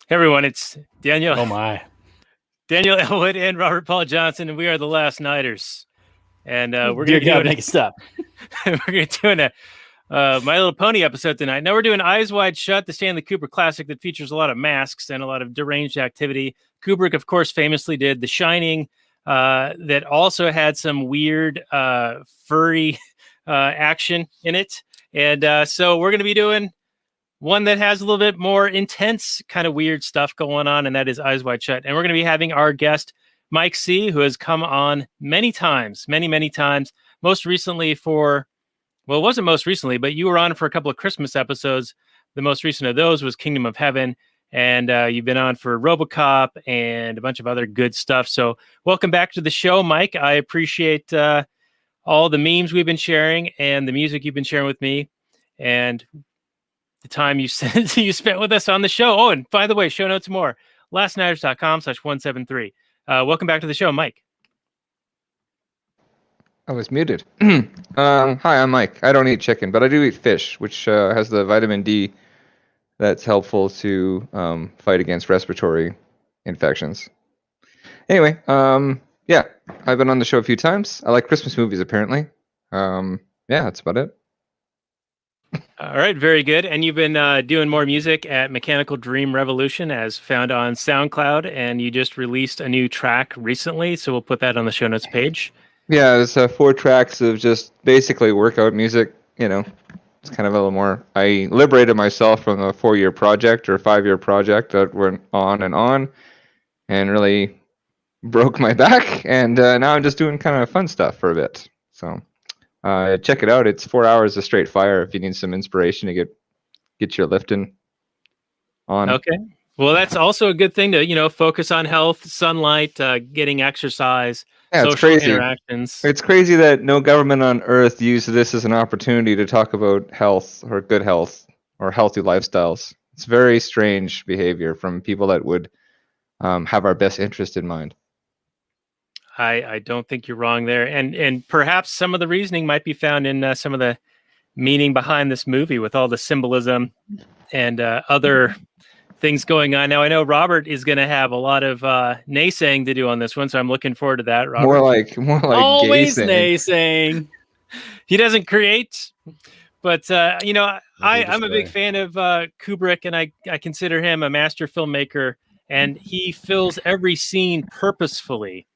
Hey everyone, it's Daniel. Oh my. Daniel Elwood and Robert Paul Johnson, and we are the Last Nighters. And we're Dear gonna God, do make it stop. we're gonna do a My Little Pony episode tonight. Now we're doing Eyes Wide Shut, the Stanley Kubrick classic that features a lot of masks and a lot of deranged activity. Kubrick, of course, famously did The Shining, that also had some weird furry action in it. And so we're gonna be doing one that has a little bit more intense, kind of weird stuff going on, and that is Eyes Wide Shut. And we're going to be having our guest, Mike C., who has come on many times, many times. Most recently it wasn't most recently, but you were on for a couple of Christmas episodes. The most recent of those was Kingdom of Heaven. And you've been on for RoboCop and a bunch of other good stuff. So welcome back to the show, Mike. I appreciate all the memes we've been sharing and the music you've been sharing with me. And the time you spent with us on the show. Oh, and by the way, show notes more. lastnighters.com/173. Welcome back to the show, Mike. I was muted. Hi, I'm Mike. I don't eat chicken, but I do eat fish, which has the vitamin D that's helpful to fight against respiratory infections. Anyway, yeah, I've been on the show a few times. I like Christmas movies, apparently. Yeah, that's about it. All right, very good. And you've been doing more music at Mechanical Dream Revolution, as found on SoundCloud, and you just released a new track recently, so we'll put that on the show notes page. Yeah, it's 4 tracks of just basically workout music. You know, it's kind of a little more. I liberated myself from a 4-year project or 5-year project that went on, and really broke my back. And now I'm just doing kind of fun stuff for a bit. So. Check it out. It's 4 hours of straight fire if you need some inspiration to get your lifting on. Okay. Well, that's also a good thing to, focus on health, sunlight, getting exercise, social interactions. It's crazy that no government on earth uses this as an opportunity to talk about health or good health or healthy lifestyles. It's very strange behavior from people that would have our best interest in mind. I don't think you're wrong there. And perhaps some of the reasoning might be found in some of the meaning behind this movie with all the symbolism and other things going on. Now, I know Robert is going to have a lot of naysaying to do on this one, so I'm looking forward to that, Robert. More like always naysaying. He doesn't create, but, I'm a big fan of Kubrick, and I consider him a master filmmaker, and he fills every scene purposefully.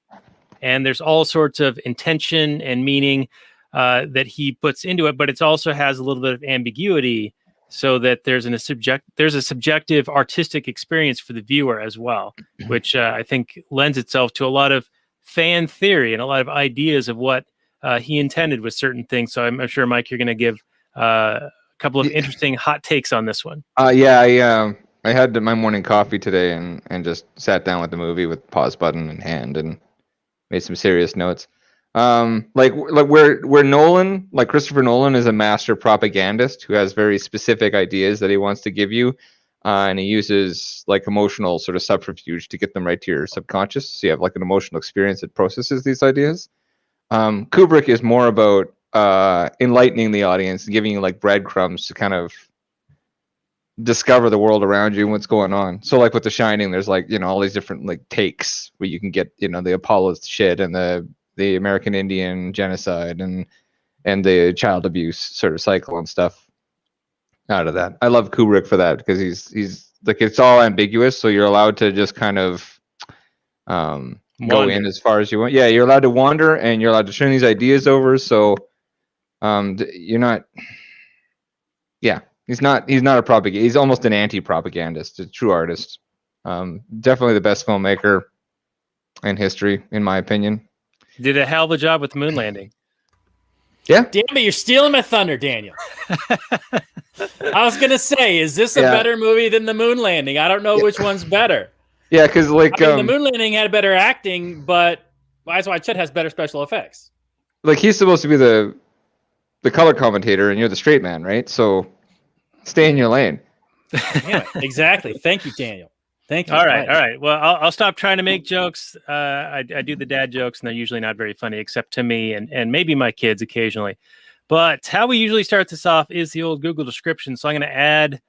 And there's all sorts of intention and meaning that he puts into it, but it also has a little bit of ambiguity, so that there's a subjective artistic experience for the viewer as well, which I think lends itself to a lot of fan theory and a lot of ideas of what he intended with certain things. So I'm sure, Mike, you're going to give a couple of interesting hot takes on this one. Yeah, I had my morning coffee today and just sat down with the movie with pause button in hand and made some serious notes. Like where Nolan, like Christopher Nolan, is a master propagandist who has very specific ideas that he wants to give you, and he uses like emotional sort of subterfuge to get them right to your subconscious. So you have like an emotional experience that processes these ideas. Kubrick is more about enlightening the audience and giving you like breadcrumbs to kind of discover the world around you and what's going on. So like with The Shining, there's like, all these different like takes where you can get, the Apollo shit and the American Indian genocide and the child abuse sort of cycle and stuff out of that. I love Kubrick for that because he's like, it's all ambiguous. So you're allowed to just kind of go in as far as you want. Yeah, you're allowed to wander and you're allowed to turn these ideas over. So you're not, yeah. He's not a propaganda. He's almost an anti-propagandist, a true artist. Definitely the best filmmaker in history, in my opinion. Did a hell of a job with the moon landing. Yeah. Damn it, you're stealing my thunder, Daniel. I was gonna say, is this a better movie than the moon landing? I don't know which one's better. Yeah, because like the moon landing had better acting, but Eyes Wide Shut has better special effects. Like he's supposed to be the color commentator, and you're the straight man, right? So. Stay in your lane. Yeah, exactly. Thank you, Daniel. Thank you. All right. Well, I'll stop trying to make jokes. I do the dad jokes, and they're usually not very funny, except to me and maybe my kids occasionally. But how we usually start this off is the old Google description. So I'm going to add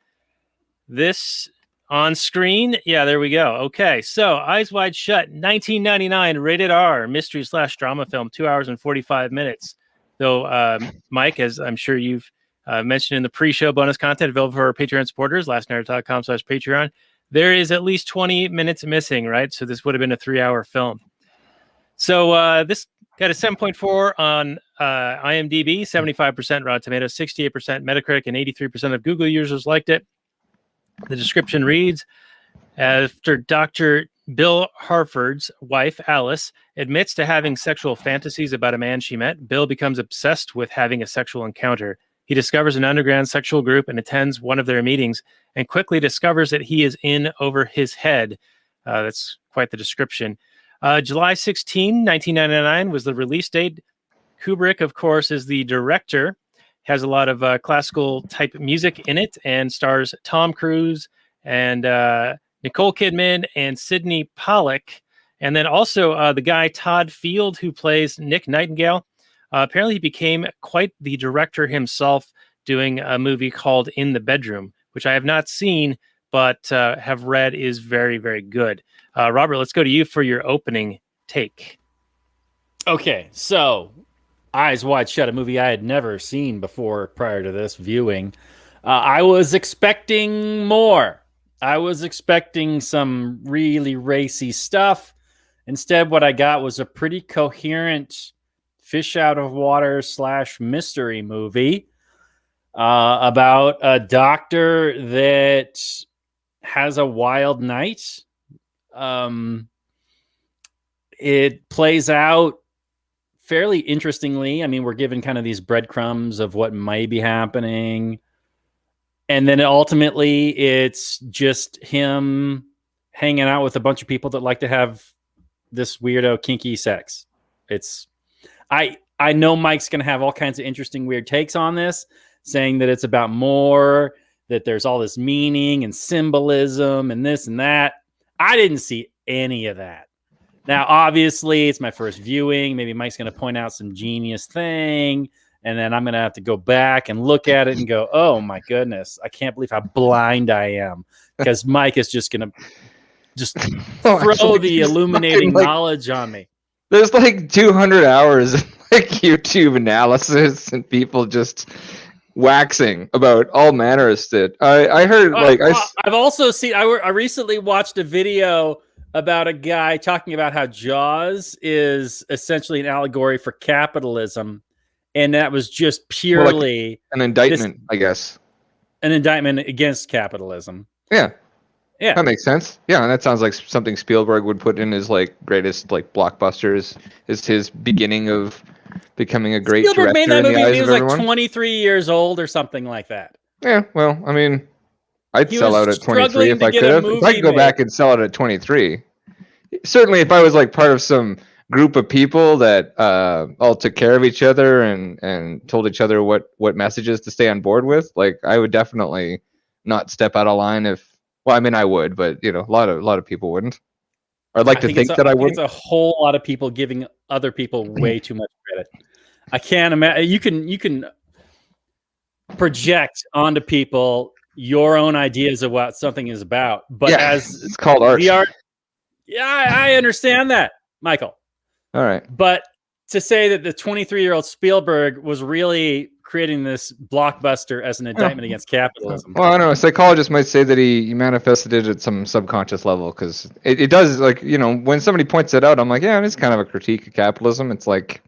this On screen? Yeah, there we go. Okay, so Eyes Wide Shut, 1999, rated R, mystery/drama film, 2 hours and 45 minutes. Though, Mike, as I'm sure you've mentioned in the pre-show bonus content available for our Patreon supporters, lastnerd.com/Patreon, there is at least 20 minutes missing, right? So this would have been a 3-hour film. So this got a 7.4 on IMDb, 75% Rotten Tomatoes, 68% Metacritic, and 83% of Google users liked it. The description reads, after Dr. Bill Harford's wife, Alice, admits to having sexual fantasies about a man she met, Bill becomes obsessed with having a sexual encounter. He discovers an underground sexual group and attends one of their meetings and quickly discovers that he is in over his head. That's quite the description. July 16, 1999 was the release date. Kubrick, of course, is the director. Has a lot of classical type music in it and stars Tom Cruise and Nicole Kidman and Sidney Pollack. And then also the guy Todd Field, who plays Nick Nightingale. Apparently he became quite the director himself, doing a movie called In the Bedroom, which I have not seen, but have read is very, very good. Robert, let's go to you for your opening take. Okay, so Eyes Wide Shut, a movie I had never seen before prior to this viewing. I was expecting more. I was expecting some really racy stuff. Instead, what I got was a pretty coherent fish out of water / mystery movie about a doctor that has a wild night. It plays out fairly interestingly. I mean, we're given kind of these breadcrumbs of what might be happening. And then ultimately it's just him hanging out with a bunch of people that like to have this weirdo kinky sex. I know Mike's going to have all kinds of interesting weird takes on this, saying that it's about more, that there's all this meaning and symbolism and this and that. I didn't see any of that. Now, obviously, it's my first viewing. Maybe Mike's going to point out some genius thing, and then I'm going to have to go back and look at it and go, oh, my goodness, I can't believe how blind I am, because Mike is just going to just throw the illuminating knowledge on me. There's like 200 hours of like YouTube analysis and people just waxing about all manner of shit. I heard I've also seen. I recently watched a video about a guy talking about how Jaws is essentially an allegory for capitalism, and that was just purely like an indictment, I guess. An indictment against capitalism. Yeah. Yeah. That makes sense. Yeah, and that sounds like something Spielberg would put in his like greatest like blockbusters. Is his beginning of becoming a great Spielberg director made that in the movie when eyes he of was like everyone? 23 years old or something like that. Yeah, well, I mean, I'd He sell was out at 23 if struggling I to get could a have. If I movie could go made. back and sell it at 23. Certainly, if I was like part of some group of people that all took care of each other and told each other what messages to stay on board with, like I would definitely not step out of line if. Well, I mean, I would, but you know, a lot of people wouldn't. I'd like to think that I would. It's a whole lot of people giving other people way too much credit. I can't imagine. You can project onto people your own ideas of what something is about, but Yeah, as it's called art. the art, yeah, I understand that, Michael. All right. But to say that the 23-year-old Spielberg was really creating this blockbuster as an indictment against capitalism. Well, I don't know. Psychologists might say that he manifested it at some subconscious level because it does, like, you know, when somebody points it out, I'm like, yeah, it's kind of a critique of capitalism. It's like,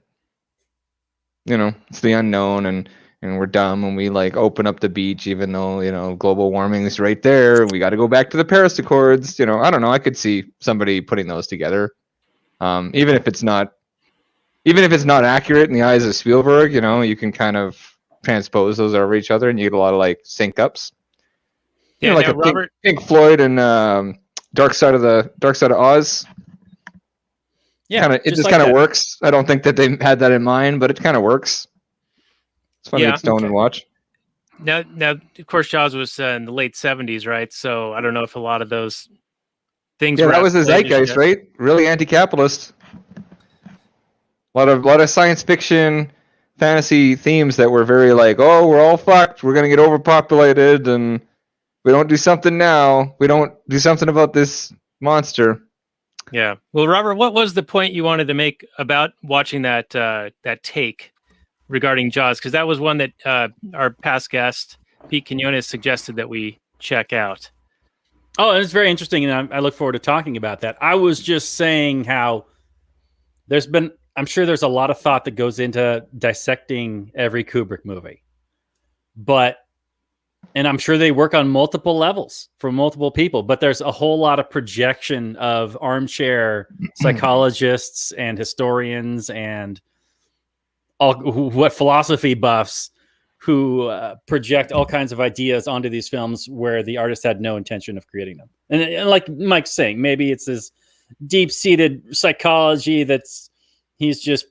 you know, it's the unknown and we're dumb and we like open up the beach even though, you know, global warming is right there. We got to go back to the Paris Accords. You know, I don't know. I could see somebody putting those together. Even if it's not accurate in the eyes of Spielberg, you know, you can kind of transpose those over each other and you get a lot of like sync ups. Yeah, you know, like now, a Robert, Pink Floyd and Dark Side of Oz. Yeah, It just kind of works. I don't think that they had that in mind, but it kind of works. It's fun to get stoned and watch. Now, of course, Jaws was in the late 70s, right? So I don't know if a lot of those things. Yeah, that was the zeitgeist, right? Really anti-capitalist. A lot of science fiction, fantasy themes that were very like, oh, we're all fucked. We're gonna get overpopulated, and we don't do something now, we don't do something about this monster. Yeah. Well, Robert, what was the point you wanted to make about watching that take regarding Jaws? Because that was one that our past guest Pete Quinones suggested that we check out. Oh, it's very interesting, and I look forward to talking about that. I was just saying how I'm sure there's a lot of thought that goes into dissecting every Kubrick movie, and I'm sure they work on multiple levels for multiple people, but there's a whole lot of projection of armchair psychologists and historians and what philosophy buffs who project all kinds of ideas onto these films where the artist had no intention of creating them. And like Mike's saying, maybe it's this deep-seated psychology he's just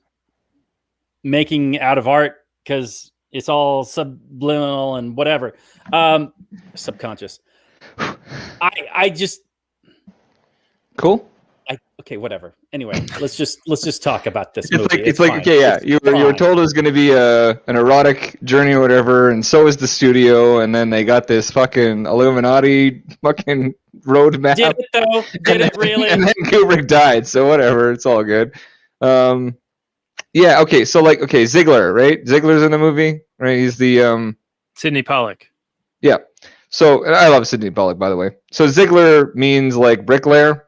making out of art because it's all subliminal and whatever. Subconscious. I just Cool. Okay, whatever. Anyway, let's just talk about this It's movie. like, it's like fine. okay, yeah, you were told it was going to be an erotic journey or whatever, and so is the studio, and then they got this fucking Illuminati fucking roadmap. Did it though? Did it really? And then Kubrick died, so whatever, it's all good. Yeah, okay, so like, okay, Ziegler, right? Ziegler's in the movie, right? He's the Sidney Pollack. yeah. So and I love Sidney Pollack, by the way. So Ziegler means like bricklayer.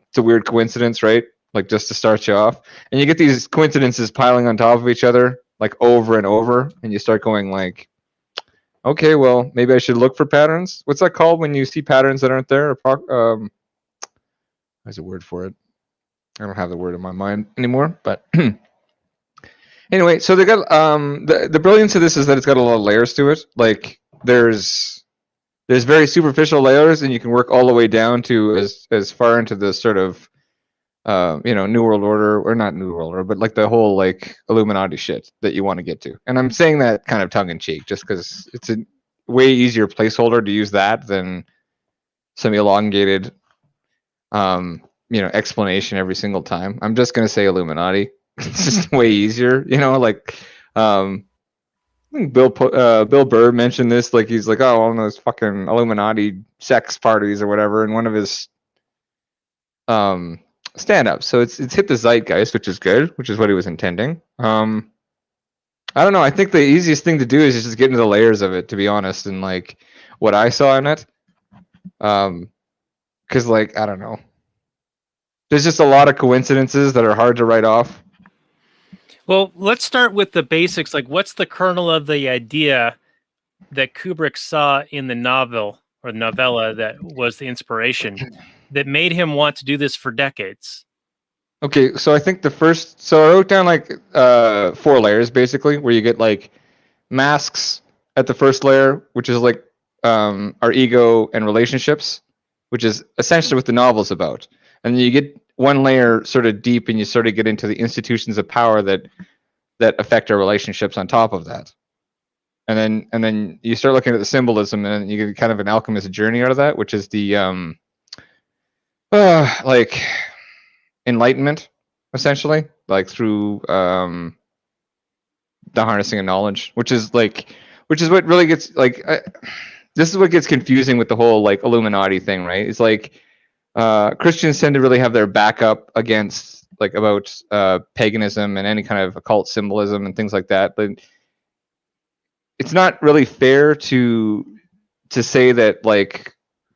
It's a weird coincidence, right? Like just to start you off, and you get these coincidences piling on top of each other, like over and over, and you start going like, okay, well, maybe I should look for patterns. What's that called when you see patterns that aren't there? There's a word for it. I don't have the word in my mind anymore, but anyway, so they got the brilliance of this is that it's got a lot of layers to it. Like there's very superficial layers, and you can work all the way down to as far into the sort of New World Order, or not New World Order, but like the whole like Illuminati shit that you want to get to. And I'm saying that kind of tongue in cheek, just because it's a way easier placeholder to use that than some elongated explanation every single time. I'm just gonna say Illuminati. It's just way easier, like I think Bill Burr mentioned this, like he's like, oh, all those fucking Illuminati sex parties or whatever, in one of his stand-ups. So it's hit the zeitgeist, which is good, which is what he was intending. I don't know. I think the easiest thing to do is just get into the layers of it, to be honest, and like what I saw in it. Because like I don't know, there's just a lot of coincidences that are hard to write off. Well, let's start with the basics. Like, what's the kernel of the idea that Kubrick saw in the novel or novella that was the inspiration that made him want to do this for decades? Okay, so I think I wrote down like 4 layers basically, where you get like masks at the first layer, which is like our ego and relationships, which is essentially what the novel's about. And then you get one layer sort of deep, and you sort of get into the institutions of power that affect our relationships on top of that. And then you start looking at the symbolism, and you get kind of an alchemist journey out of that, which is the like enlightenment, essentially, like through the harnessing of knowledge, which is what really gets like this is what gets confusing with the whole like Illuminati thing, right? It's like Christians tend to really have their backup against like about paganism and any kind of occult symbolism and things like that, but it's not really fair to say that like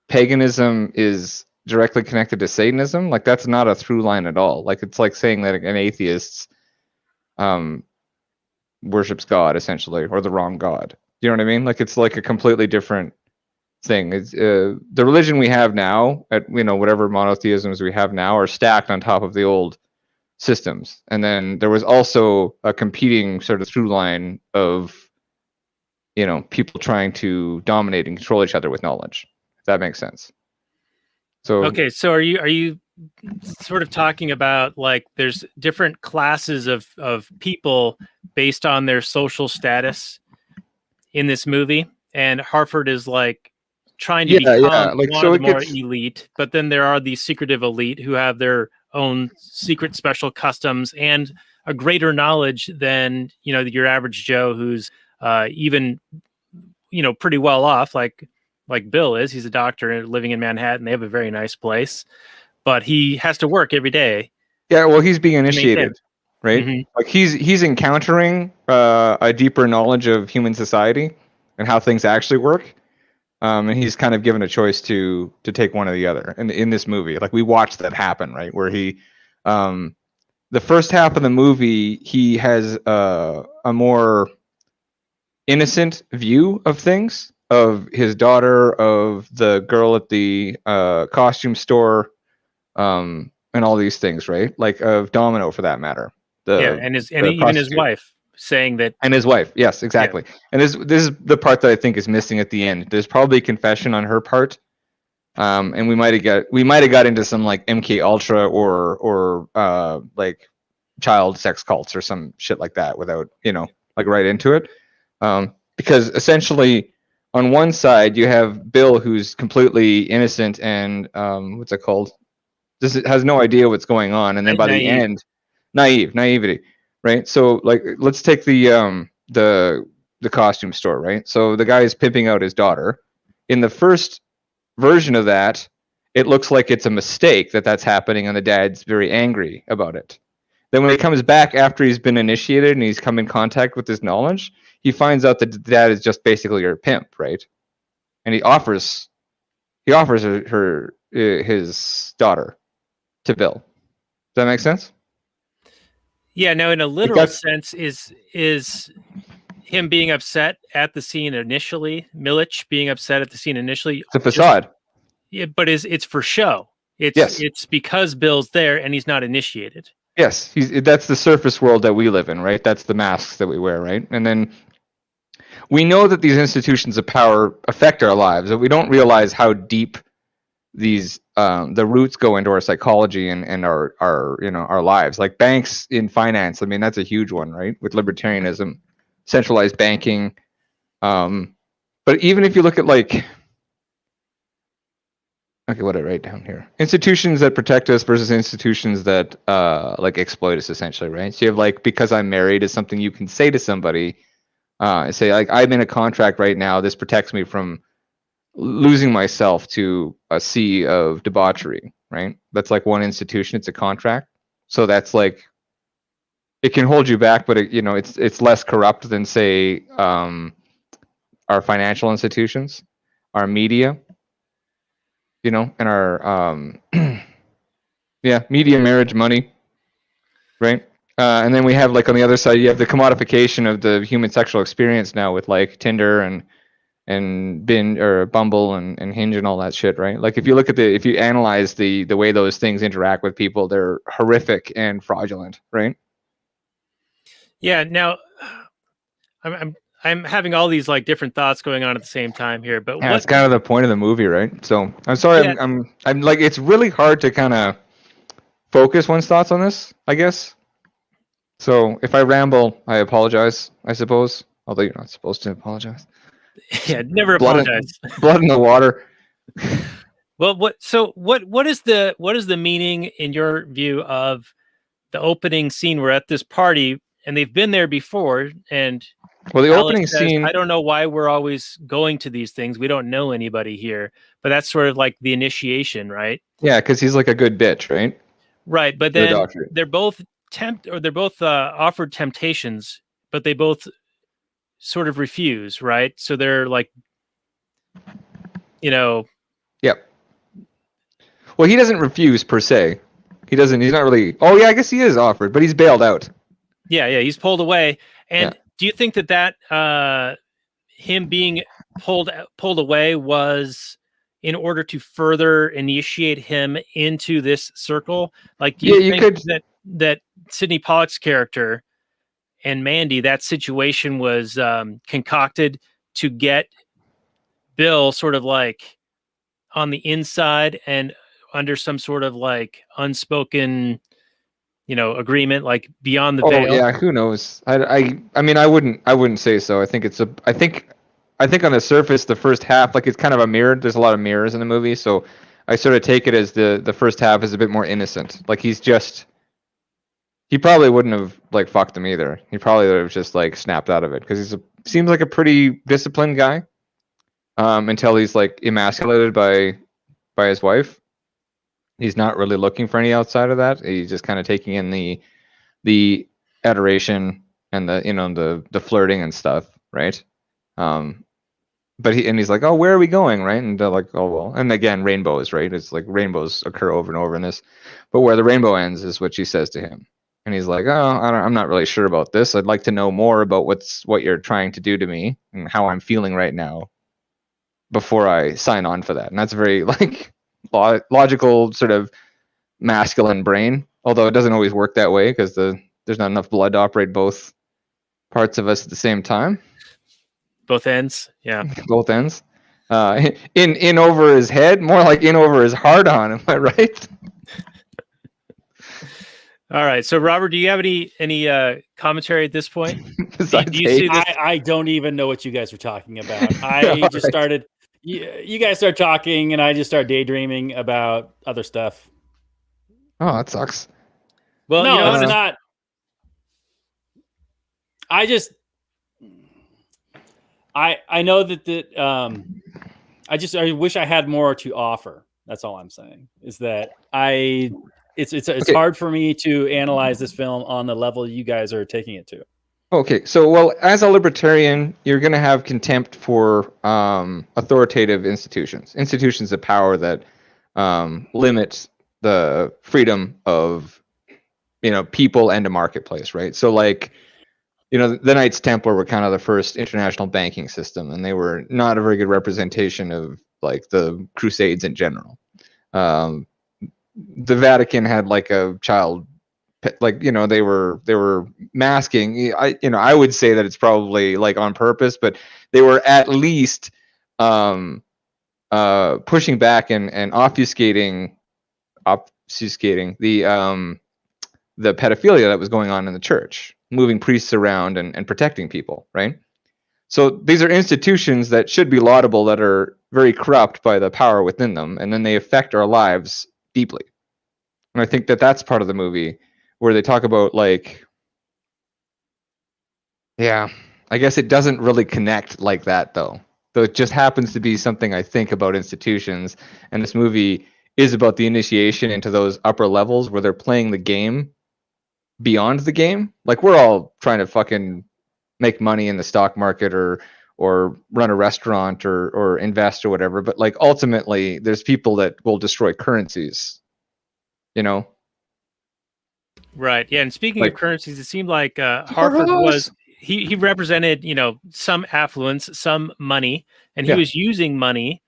paganism is directly connected to Satanism. Like that's not a through line at all. Like it's like saying that an atheist worships God essentially, or the wrong God. You know what I mean? Like it's like a completely different thing. It's the religion we have now, at whatever monotheisms we have now, are stacked on top of the old systems. And then there was also a competing sort of through line of people trying to dominate and control each other with knowledge, if that makes sense. So okay, so are you sort of talking about like there's different classes of people based on their social status in this movie, and Harford is like trying to become like one so of the more gets elite, but then there are these secretive elite who have their own secret special customs and a greater knowledge than your average Joe, who's even pretty well off. Like like Bill is. He's a doctor living in Manhattan. They have a very nice place, but he has to work every day. Yeah, well, he's being maintain. initiated, right? Mhm. Like he's encountering a deeper knowledge of human society and how things actually work. And he's kind of given a choice to take one or the other. And in this movie, like we watched that happen, right? Where he, the first half of the movie, he has a more innocent view of things, of his daughter, of the girl at the costume store, and all these things, right? Like of Domino, for that matter. And even his wife saying that. And his wife, yes, exactly. Yeah. And this is the part that I think is missing at the end. There's probably confession on her part, and we might have got into some like MK Ultra or like child sex cults or some shit like that without like right into it, because essentially on one side you have Bill, who's completely innocent and what's it called? Just has no idea what's going on, and then by the end, naivety. Right, so like let's take the costume store, right? So the guy is pimping out his daughter. In the first version of that, it looks like it's a mistake that's happening, and the dad's very angry about it. Then when he comes back after he's been initiated and he's come in contact with this knowledge, he finds out that the dad is just basically her pimp, right? And he offers her his daughter to Bill. Does that make sense? Yeah, no, in a literal sense, is him being upset at the scene initially, Milich being upset at the scene initially. It's a facade. But it's for show. It's because Bill's there and he's not initiated. Yes, that's the surface world that we live in, right? That's the masks that we wear, right? And then we know that these institutions of power affect our lives, but we don't realize how deep these the roots go into our psychology and our lives. Like banks in finance, I mean, that's a huge one, right? With libertarianism, centralized banking. But even if you look at like, okay, what I write down here, institutions that protect us versus institutions that like exploit us, essentially, right? So you have like, because I'm married is something you can say to somebody, and say like, I'm in a contract right now, this protects me from losing myself to a sea of debauchery, right? That's like one institution. It's a contract. So that's like, it can hold you back, but it's less corrupt than say our financial institutions, our media, and our media, marriage, money, right? And then we have like on the other side, you have the commodification of the human sexual experience now with like Tinder and Bumble and Hinge and all that shit, right? Like if you analyze the way those things interact with people, they're horrific and fraudulent, right? Yeah. Now, I'm having all these like different thoughts going on at the same time here, but it's kind of the point of the movie, right? So I'm sorry, yeah. I'm like, it's really hard to kind of focus one's thoughts on this, I guess. So if I ramble, I apologize, I suppose. Although you're not supposed to apologize. Yeah, never apologize. Blood in the water. Well, what is the meaning in your view of the opening scene? We're at this party and they've been there before, and the opening scene, I don't know why we're always going to these things. We don't know anybody here, but that's sort of like the initiation, right? Yeah, because he's like a good bitch, right? Right, but then they're both offered temptations, but they both sort of refuse, right? So they're like, Yep. Well, he doesn't refuse per se. He's not really. Oh yeah, I guess he is offered, but he's bailed out. Yeah, he's pulled away. And do you think that him being pulled away was in order to further initiate him into this circle? Like, do you think that Sidney Pollack's character and Mandy, that situation was concocted to get Bill sort of like on the inside and under some sort of like unspoken, agreement, like beyond the veil? Oh yeah, who knows? I mean, I wouldn't say so. I think I think on the surface, the first half, like it's kind of a mirror. There's a lot of mirrors in the movie, so I sort of take it as the first half is a bit more innocent. Like he probably wouldn't have like fucked him either. He probably would have just like snapped out of it because seems like a pretty disciplined guy. until he's like emasculated by his wife. He's not really looking for any outside of that. He's just kind of taking in the adoration and the flirting and stuff, right? But he's like, oh, where are we going, right? And they're like, oh well. And again, rainbows, right? It's like rainbows occur over and over in this, but where the rainbow ends is what she says to him. And he's like, oh, I'm not really sure about this. I'd like to know more about what you're trying to do to me and how I'm feeling right now before I sign on for that. And that's very like logical sort of masculine brain, although it doesn't always work that way because there's not enough blood to operate both parts of us at the same time. Both ends, yeah. Both ends. In over his head, more like in over his heart on. Am I right? All right. So, Robert, do you have any commentary at this point? Do you see this? I don't even know what you guys are talking about. I just started. You guys start talking, and I just start daydreaming about other stuff. Oh, that sucks. Well, no, it's not. I just. I know that I wish I had more to offer. That's all I'm saying. Is that it's okay. Hard for me to analyze this film on the level you guys are taking it to. Okay, so well, as a libertarian, you're going to have contempt for authoritative institutions of power that limit the freedom of people and a marketplace, right? So like. The Knights Templar were kind of the first international banking system, and they were not a very good representation of like the Crusades in general. The Vatican had like a child, like they were masking. I would say that it's probably like on purpose, but they were at least pushing back and obfuscating the pedophilia that was going on in the church. Moving priests around and protecting people, right? So these are institutions that should be laudable that are very corrupt by the power within them, and then they affect our lives deeply. And I think that that's part of the movie where they talk about like, yeah, I guess it doesn't really connect like that though. Though it just happens to be something I think about institutions, and this movie is about the initiation into those upper levels where they're playing the game beyond the game. Like we're all trying to fucking make money in the stock market or run a restaurant or invest or whatever, but like ultimately there's people that will destroy currencies, right? Yeah. And speaking of currencies, it seemed like Hartford was he represented some affluence, some money, and he was using money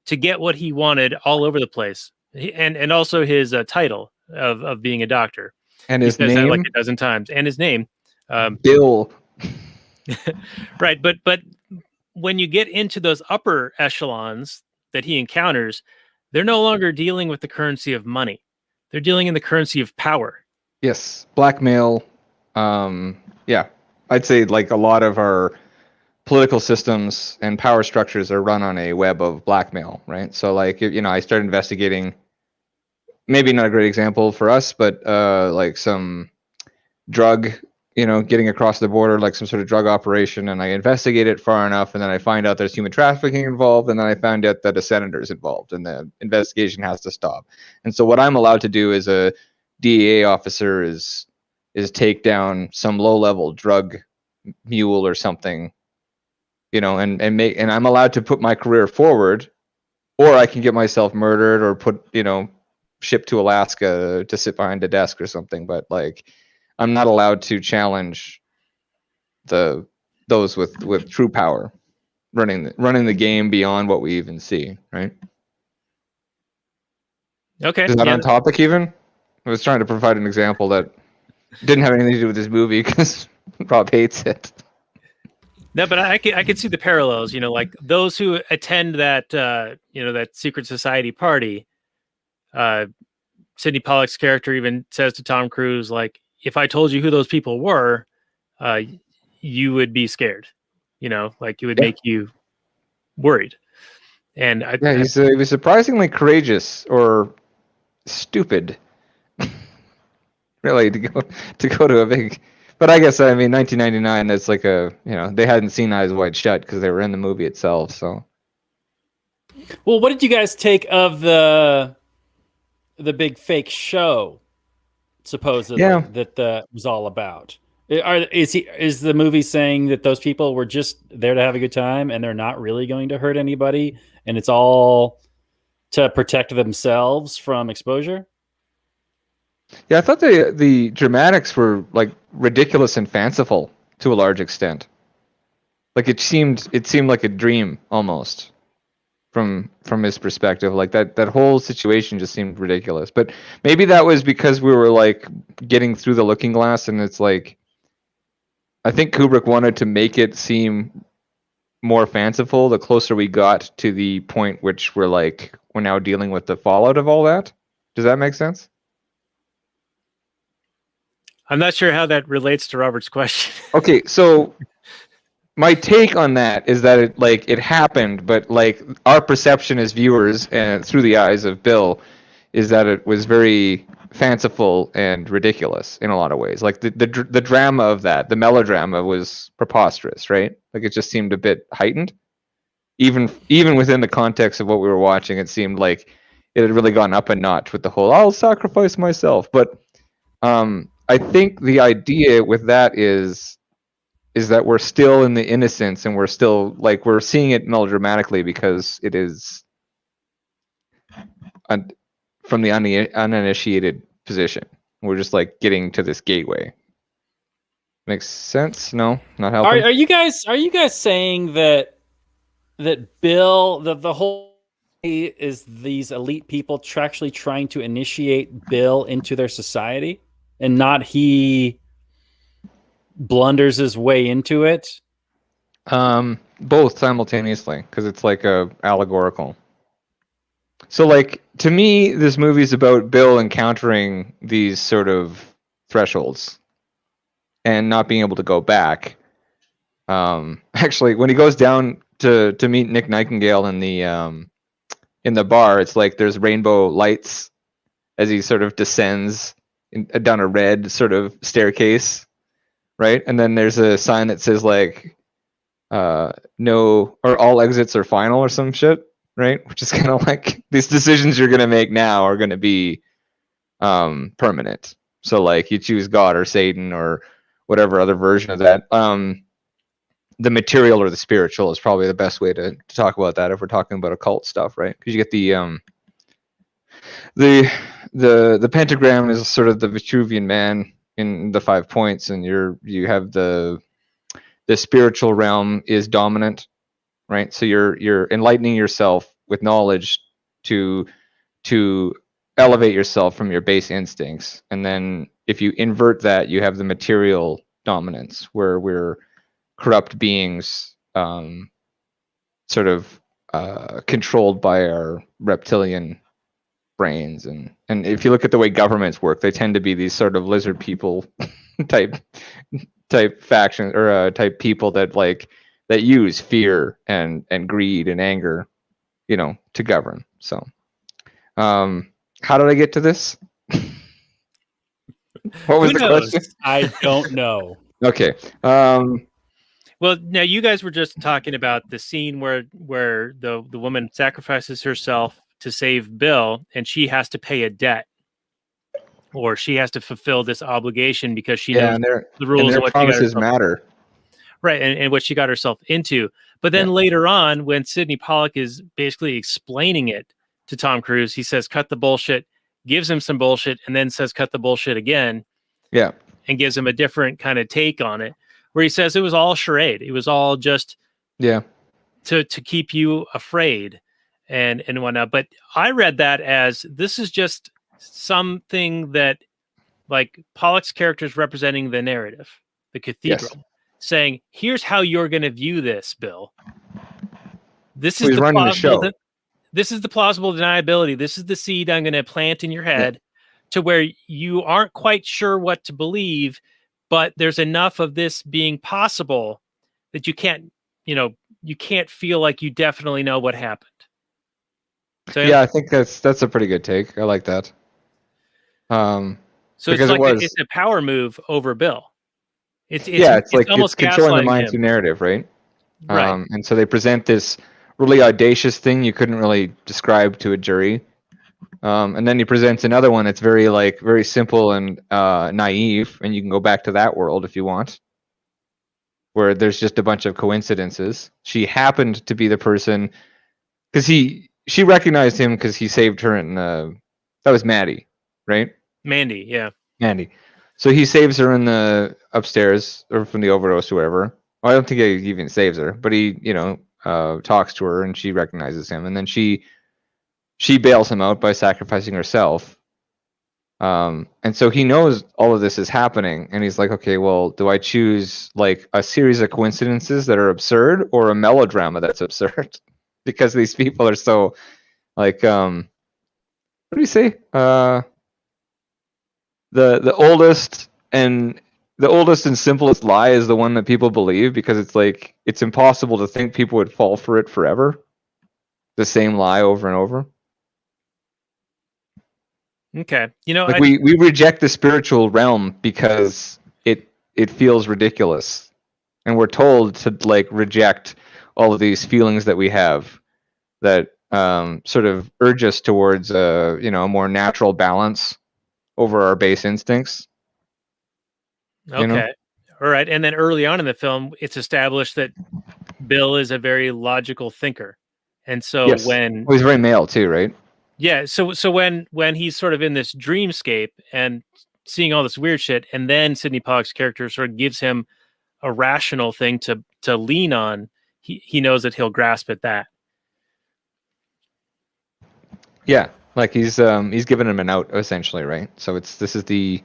to get what he wanted all over the place, and also his title of being a doctor. And his name, that like a dozen times, and his name, Bill. Right, but when you get into those upper echelons that he encounters, they're no longer dealing with the currency of money; they're dealing in the currency of power. Yes, blackmail. Yeah, I'd say like a lot of our political systems and power structures are run on a web of blackmail, right? So like I started investigating. Maybe not a great example for us, but like some drug, getting across the border, like some sort of drug operation, and I investigate it far enough, and then I find out there's human trafficking involved, and then I found out that a senator is involved, and the investigation has to stop. And so what I'm allowed to do as a DEA officer is take down some low-level drug mule or something, and I'm allowed to put my career forward, or I can get myself murdered or put, shipped to Alaska to sit behind a desk or something, but like I'm not allowed to challenge those with true power running the game beyond what we even see, right? Okay. Is that on topic even? I was trying to provide an example that didn't have anything to do with this movie because Rob hates it. No, but I could see the parallels, like those who attend that that secret society party. Sidney Pollack's character even says to Tom Cruise, like, if I told you who those people were, you would be scared, like it would make you worried. And he was surprisingly courageous or stupid, really, to go to a big. But I guess 1999. That's like they hadn't seen Eyes Wide Shut because they were in the movie itself, so. Well, what did you guys take of the big fake show, supposedly, that was all about? Is the movie saying that those people were just there to have a good time and they're not really going to hurt anybody, and it's all to protect themselves from exposure? Yeah, I thought the dramatics were like ridiculous and fanciful to a large extent. Like it seemed like a dream almost from his perspective. Like that whole situation just seemed ridiculous. But maybe that was because we were like getting through the looking glass, and it's like I think Kubrick wanted to make it seem more fanciful the closer we got to the point which we're now dealing with the fallout of all that. Does that make sense? I'm not sure how that relates to Robert's question. Okay, so my take on that is that it happened, but like our perception as viewers and through the eyes of Bill is that it was very fanciful and ridiculous in a lot of ways. Like the drama of that, the melodrama was preposterous, right? Like it just seemed a bit heightened. Even within the context of what we were watching, it seemed like it had really gone up a notch with the whole "I'll sacrifice myself." But I think the idea with that is that we're still in the innocence, and we're still we're seeing it melodramatically because it is from the uninitiated position. We're just getting to this gateway. Makes sense? No, not helping. Are you guys saying that Bill, the whole is these elite people actually trying to initiate Bill into their society, and not he blunders his way into it? Both simultaneously, because it's a allegorical. So to me, this movie is about Bill encountering these sort of thresholds and not being able to go back. Actually, when he goes down to meet Nick Nightingale in the bar, it's there's rainbow lights as he sort of descends down a red sort of staircase, right? And then there's a sign that says no, or all exits are final or some shit, right? Which is kind of these decisions you're gonna make now are gonna be permanent. So you choose God or Satan or whatever other version of that. The material or the spiritual is probably the best way to talk about that if we're talking about occult stuff, right? Because you get the pentagram is sort of the Vitruvian man in the 5 points, and you have the spiritual realm is dominant, right? So you're enlightening yourself with knowledge to elevate yourself from your base instincts, and then if you invert that, you have the material dominance where we're corrupt beings, sort of controlled by our reptilian brains, and if you look at the way governments work, they tend to be these sort of lizard people type factions or type people that use fear and greed and anger, to govern. So, how did I get to this? What was the question? I don't know. Okay. Well, now you guys were just talking about the scene where the woman sacrifices herself to save Bill, and she has to pay a debt, or she has to fulfill this obligation because she knows the rules and of what promises she got matter. Right, and what she got herself into. But then later on, when Sidney Pollack is basically explaining it to Tom Cruise, he says, "Cut the bullshit," gives him some bullshit, and then says, "Cut the bullshit" again. Yeah. And gives him a different kind of take on it, where he says it was all charade. It was all just to keep you afraid and whatnot. But I read that as this is just something that Pollack's character is representing the narrative, the cathedral, saying, here's how you're going to view this, Bill. This is this is the plausible deniability. This is the seed I'm going to plant in your head to where you aren't quite sure what to believe, but there's enough of this being possible that you can't feel like you definitely know what happened. So, I think that's a pretty good take. I like that. So it's a power move over Bill. It's almost controlling the mind through narrative, right? Right. And so they present this really audacious thing you couldn't really describe to a jury. And then he presents another one that's very simple and naive, and you can go back to that world if you want, where there's just a bunch of coincidences. She happened to be the person because she recognized him because he saved her in that was Maddie, right? Mandy, yeah. Mandy. So he saves her in the upstairs or from the overdose or whatever. Well, I don't think he even saves her, but he, talks to her and she recognizes him, and then she bails him out by sacrificing herself. And so he knows all of this is happening, and he's like, okay, well, do I choose like a series of coincidences that are absurd or a melodrama that's absurd? Because these people are so like, what do you say? The oldest and simplest lie is the one that people believe because it's like it's impossible to think people would fall for it forever. The same lie over and over. Okay. Like we reject the spiritual realm because it feels ridiculous. And we're told to like reject all of these feelings that we have that sort of urge us towards a more natural balance over our base instincts. Okay. All right. And then early on in the film, it's established that Bill is a very logical thinker. And so yes. He's very male too, right? Yeah. So when he's sort of in this dreamscape and seeing all this weird shit, and then Sidney Pollack's character sort of gives him a rational thing to lean on, he knows that he'll grasp at that. Yeah, like he's given him an out essentially, right? So this is the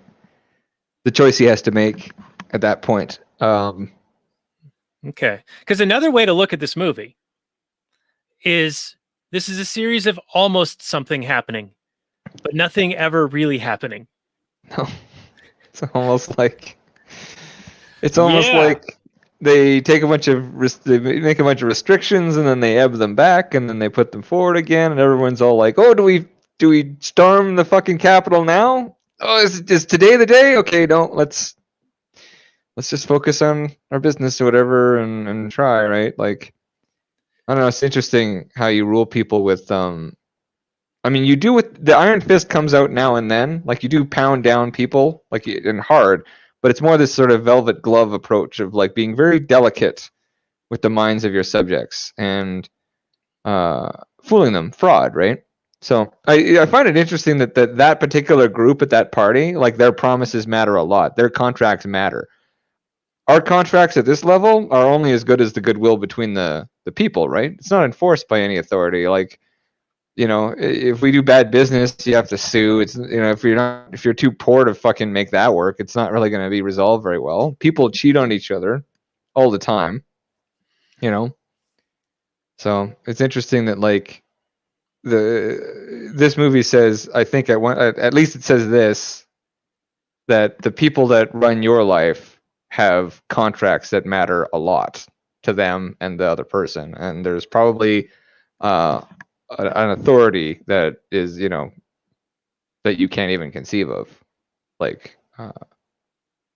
choice he has to make at that point. Okay, because another way to look at this movie is this is a series of almost something happening, but nothing ever really happening. No, it's almost like they take they make a bunch of restrictions and then they ebb them back and then they put them forward again and everyone's all like, oh, do we storm the fucking Capitol now? Oh, is today the day? Okay, let's just focus on our business or whatever and try, right? Like, I don't know, it's interesting how you rule people with I mean, you do with the Iron Fist comes out now and then, like you do pound down people like and hard, but it's more this sort of velvet glove approach of like being very delicate with the minds of your subjects and fooling them, fraud, right? So I find it interesting that particular group at that party, like their promises matter a lot. Their contracts matter. Our contracts at this level are only as good as the goodwill between the people, right? It's not enforced by any authority. Like, if we do bad business, you have to sue. It's if you're too poor to fucking make that work, it's not really going to be resolved very well. People cheat on each other all the time, So it's interesting that like this movie says, I think at least it says this, that the people that run your life have contracts that matter a lot to them and the other person, and there's probably an authority that is that you can't even conceive of, like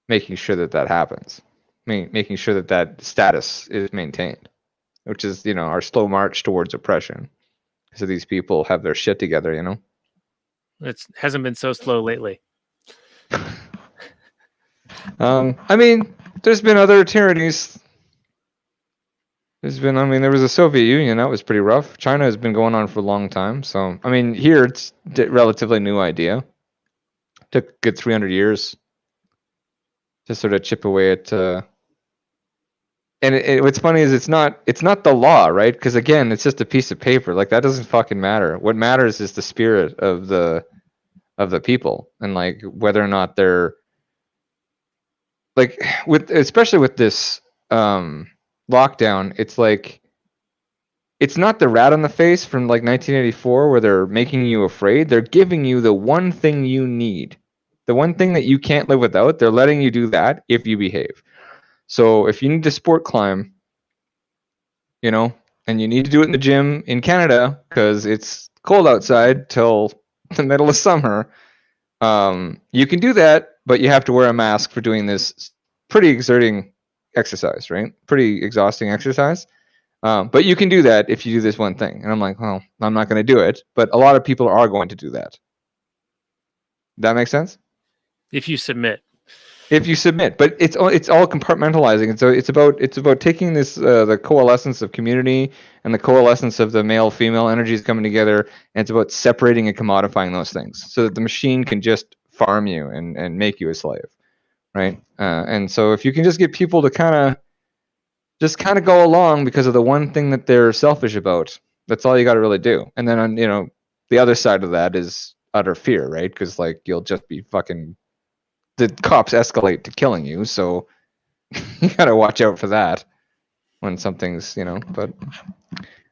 making sure that happens, making sure that status is maintained, which is our slow march towards oppression. So these people have their shit together, It hasn't been so slow lately. I mean, there's been other tyrannies. There was the Soviet Union, that was pretty rough. China has been going on for a long time. So, I mean, here it's a relatively new idea. Took a good 300 years to sort of chip away at. And what's funny is it's not the law, right? Because again, it's just a piece of paper. Like that doesn't fucking matter. What matters is the spirit of the people, and like whether or not they're like especially with this lockdown, it's like it's not the rat on the face from like 1984 where they're making you afraid. They're giving you the one thing you need, the one thing that you can't live without. They're letting you do that if you behave. So if you need to sport climb, and you need to do it in the gym in Canada because it's cold outside till the middle of summer, you can do that, but you have to wear a mask for doing this pretty exerting exercise, right? Pretty exhausting exercise. But you can do that if you do this one thing. And I'm like, well, I'm not going to do it. But a lot of people are going to do that. That makes sense? If you submit. If you submit, but it's all compartmentalizing, and so it's about taking this the coalescence of community and the coalescence of the male female energies coming together, and it's about separating and commodifying those things so that the machine can just farm you and make you a slave, right? And so if you can just get people to kind of go along because of the one thing that they're selfish about, that's all you got to really do. And then the other side of that is utter fear, right? Because like you'll just be fucking. The cops escalate to killing you, so you gotta watch out for that when something's, but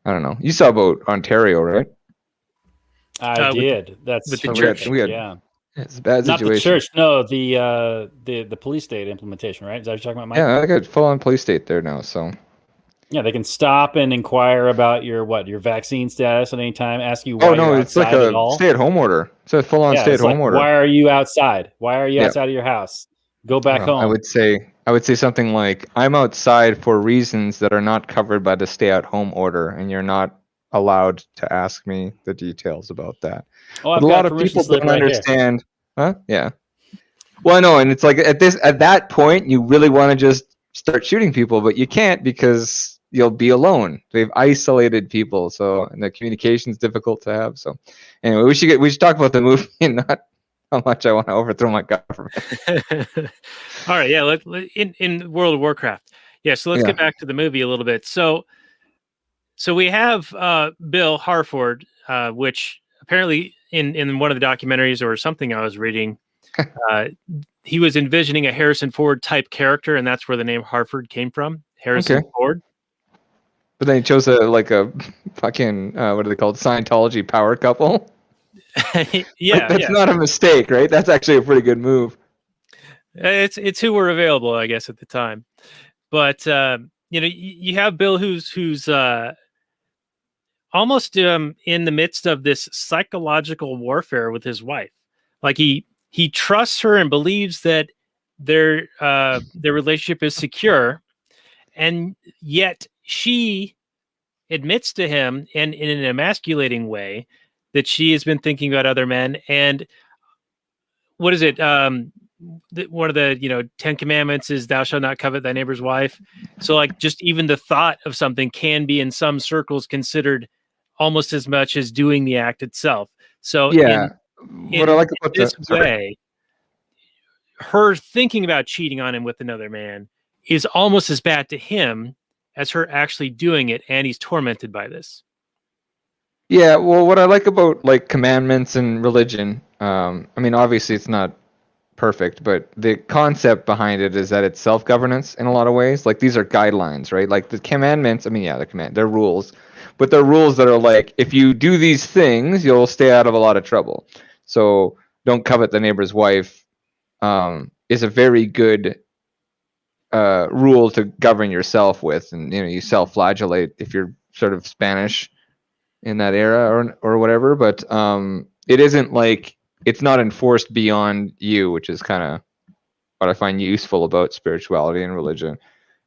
I don't know. You saw about Ontario, right? I did. That's with the horrific, church. yeah. It's a bad Not situation. the church, no, the police state implementation, right? Is that what you're talking about, Mike? Yeah, I got full-on police state there now, so. Yeah, they can stop and inquire about your vaccine status at any time, ask you why Oh no, you're it's like outside at a all. stay-at-home order. It's a full-on stay-at-home order. Why are you outside? Why are you outside of your house? Go back home. I would say something like, I'm outside for reasons that are not covered by the stay-at-home order, and you're not allowed to ask me the details about that. Oh, but a lot of people don't understand. Huh? Yeah. Well, I know, and it's like at that point, you really want to just start shooting people, but you can't because you'll be alone. They've isolated people, so and the communication's difficult to have. So, anyway, we should talk about the movie and not how much I want to overthrow my government. All right, yeah. In World of Warcraft, yeah. So let's get back to the movie a little bit. So we have Bill Harford, which apparently in one of the documentaries or something I was reading, he was envisioning a Harrison Ford type character, and that's where the name Harford came from. Harrison Ford. But then he chose a fucking what are they called? Scientology power couple. Yeah, that's not a mistake, right? That's actually a pretty good move. It's who were available, I guess, at the time. But you have Bill who's almost in the midst of this psychological warfare with his wife. Like he trusts her and believes that their relationship is secure, and yet she admits to him and in an emasculating way that she has been thinking about other men. And what is it? One of the 10 commandments is thou shalt not covet thy neighbor's wife. So like just even the thought of something can be in some circles considered almost as much as doing the act itself. So yeah, what I like about this way, her thinking about cheating on him with another man is almost as bad to him as her actually doing it, and he's tormented by this. Yeah, well, what I like about like commandments and religion, I mean, obviously it's not perfect, but the concept behind it is that it's self-governance in a lot of ways. Like these are guidelines, right? Like the commandments, I mean, yeah, they're rules, but they're rules that are like, if you do these things, you'll stay out of a lot of trouble. So don't covet the neighbor's wife is a very good rule to govern yourself with, and you self-flagellate if you're sort of Spanish in that era or whatever, but it isn't like it's not enforced beyond you, which is kind of what I find useful about spirituality and religion.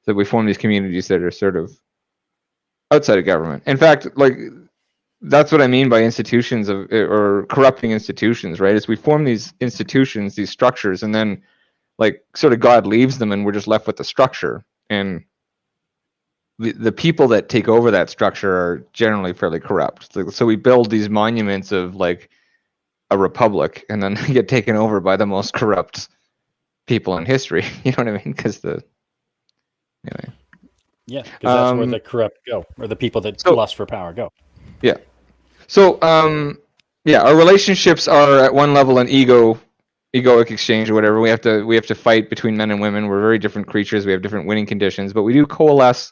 So we form these communities that are sort of outside of government. In fact, like that's what I mean by institutions or corrupting institutions, right? Is we form these institutions, these structures, and then like sort of God leaves them and we're just left with the structure. And the people that take over that structure are generally fairly corrupt. So we build these monuments of like a republic, and then they get taken over by the most corrupt people in history. You know what I mean? Anyway. Yeah, because that's where the corrupt go, or the people that lust for power go. Yeah. So our relationships are at one level an egoic exchange or whatever. We have to fight between men and women. We're very different creatures. We have different winning conditions, but we do coalesce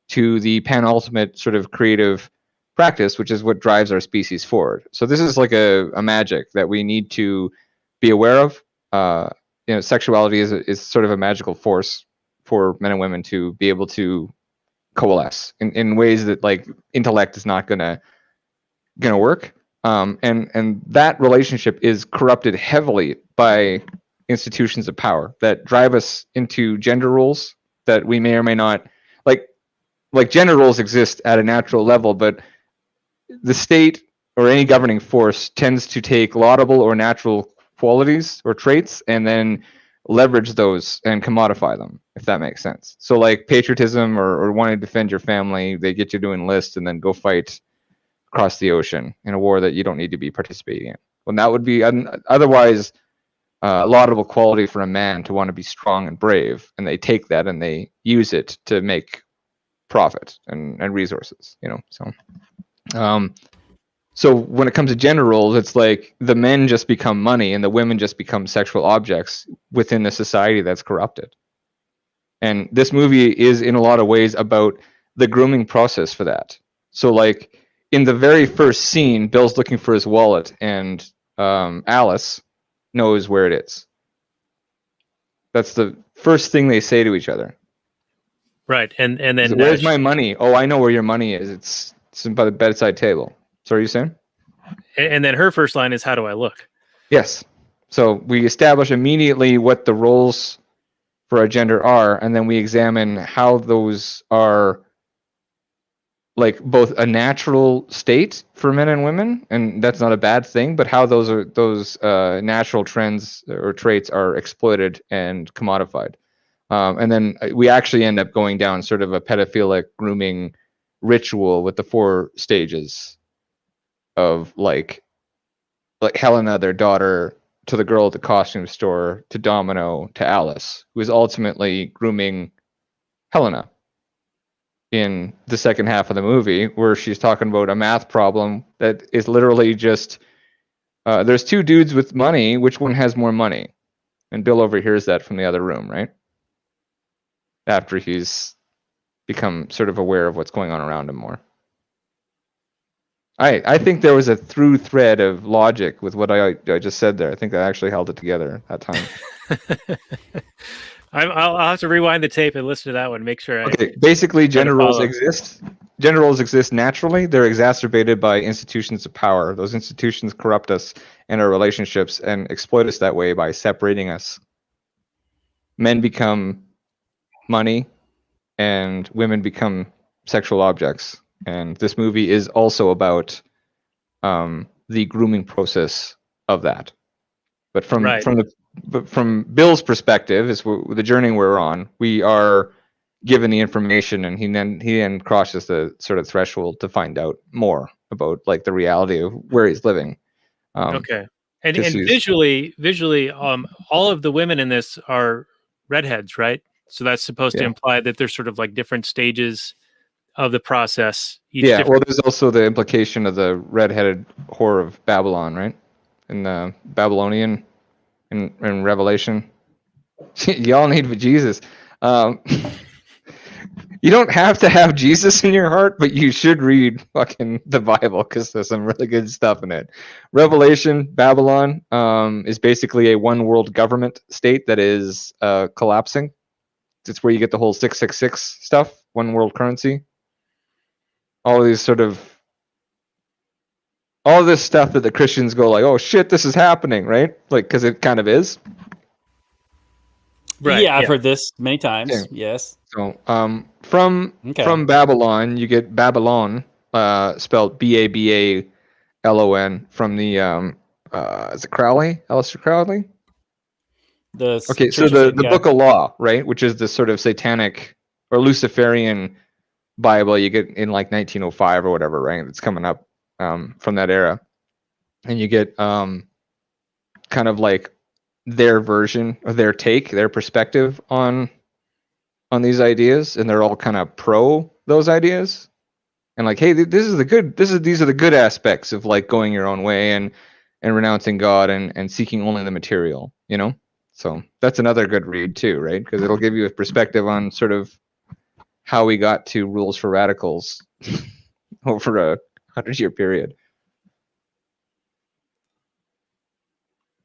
to the penultimate sort of creative practice, which is what drives our species forward. So this is like a magic that we need to be aware of. Sexuality is sort of a magical force for men and women to be able to coalesce in ways that like intellect is not gonna work. And that relationship is corrupted heavily by institutions of power that drive us into gender roles that we may or may not like. like gender roles exist at a natural level, but the state or any governing force tends to take laudable or natural qualities or traits and then leverage those and commodify them, if that makes sense. So like patriotism or wanting to defend your family, they get you to enlist and then go fight across the ocean in a war that you don't need to be participating in. Well, that would be otherwise laudable quality for a man to want to be strong and brave, and they take that and they use it to make profit and resources, you know. So when it comes to gender roles, it's like the men just become money and the women just become sexual objects within a society that's corrupted. And this movie is in a lot of ways about the grooming process for that. So like in the very first scene, Bill's looking for his wallet and Alice knows where it is. That's the first thing they say to each other. Right. And then where's my money? Oh, I know where your money is. It's by the bedside table. So are you saying? And then her first line is, "How do I look?" Yes. So we establish immediately what the roles for our gender are, and then we examine how those are like both a natural state for men and women, and that's not a bad thing, but how those natural trends or traits are exploited and commodified. And then we actually end up going down sort of a pedophilic grooming ritual with the 4 stages of like Helena, their daughter, to the girl at the costume store, to Domino, to Alice, who is ultimately grooming Helena in the second half of the movie, where she's talking about a math problem that is literally just there's 2 dudes with money, which one has more money? And Bill overhears that from the other room, right? After he's become sort of aware of what's going on around him more. I think there was a through thread of logic with what I just said there. I think I actually held it together that time. I'll have to rewind the tape and listen to that one. Make sure. Okay, basically, gender roles exist. Gender roles exist naturally. They're exacerbated by institutions of power. Those institutions corrupt us and our relationships and exploit us that way by separating us. Men become money, and women become sexual objects. And this movie is also about the grooming process of that. But from Bill's perspective, is the journey we're on. We are given the information, and he then crosses the sort of threshold to find out more about like the reality of where he's living. Okay, and visually, all of the women in this are redheads, right? So that's supposed to imply that there's sort of like different stages of the process. Well, there's also the implication of the red-headed whore of Babylon, right? In the Babylonian, in Revelation. Y'all need Jesus. You don't have to have Jesus in your heart, but you should read fucking the Bible because there's some really good stuff in it. Revelation, Babylon, is basically a one-world government state that is collapsing. It's where you get the whole 666 stuff, one world currency. All this stuff that the Christians go like, oh shit, this is happening, right? Like, because it kind of is. Right. Yeah, I've heard this many times. Yeah. Yes. So, from Babylon, you get Babylon, spelled Babalon, from the is it Crowley? Aleister Crowley? So the Book of Law, right, which is the sort of satanic or Luciferian Bible you get in like 1905 or whatever, right? It's coming up from that era, and you get kind of like their version or their perspective on these ideas, and they're all kind of pro those ideas, and like, hey, these are the good aspects of like going your own way and renouncing God and seeking only the material, you know. So that's another good read too, right? Because it'll give you a perspective on sort of how we got to Rules for Radicals over a 100-year period.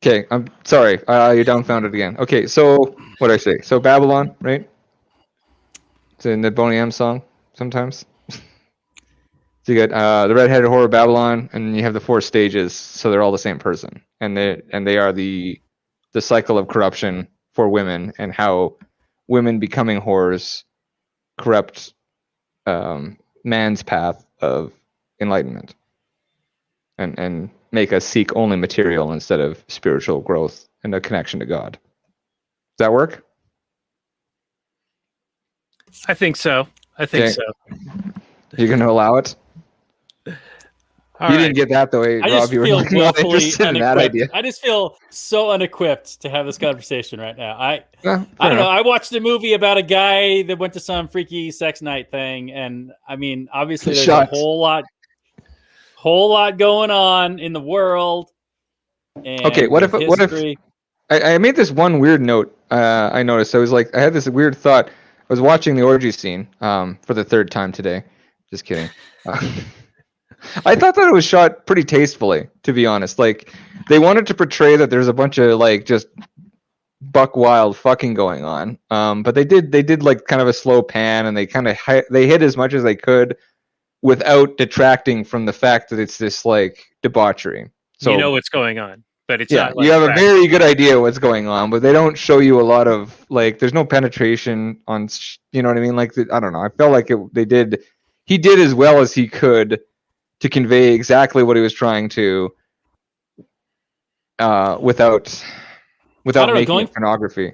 Okay, I'm sorry. You're dumbfounded again. Okay, so what did I say? So Babylon, right? It's in the Boney M song sometimes. So you got the redheaded whore of Babylon, and you have the 4 stages. So they're all the same person, and they are the cycle of corruption for women, and how women becoming whores corrupt man's path of enlightenment, and make us seek only material instead of spiritual growth and a connection to God. Does that work? I think so. I think Okay. so. You going to allow it? All You right. didn't get that the way, I Rob. just You were feel not woefully interested in that unequipped. idea. I just feel so unequipped to have this conversation right now. I Fair don't know. enough. I watched a movie about a guy that went to some freaky sex night thing, and I mean, obviously, there's a Shots. whole lot going on in the world. And Okay, what if history. I made this one weird note? I noticed. I was like, I had this weird thought. I was watching the orgy scene for the third time today. Just kidding. I thought that it was shot pretty tastefully, to be honest. Like, they wanted to portray that there's a bunch of like just buck wild fucking going on. But they did like kind of a slow pan, and they kind of they hit as much as they could without detracting from the fact that it's this like debauchery. So you know what's going on, but it's yeah, not like you have a crack. very good idea what's going on, but they don't show you a lot of like. There's no penetration on. You know what I mean? Like, I don't know. I felt like he did as well as he could to convey exactly what he was trying to, without making it pornography.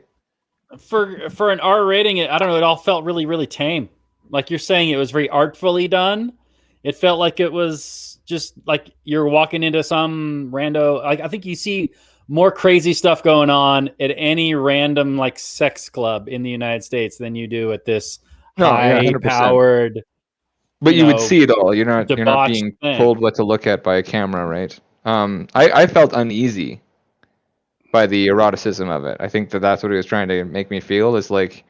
For an R rating, I don't know. It all felt really, really tame. Like you're saying, it was very artfully done. It felt like it was just like you're walking into some rando. Like I think you see more crazy stuff going on at any random like sex club in the United States than you do at this high-powered. But you would see it all. You're not being thing. told what to look at by a camera, right? I felt uneasy by the eroticism of it. I think that's what he was trying to make me feel, is like,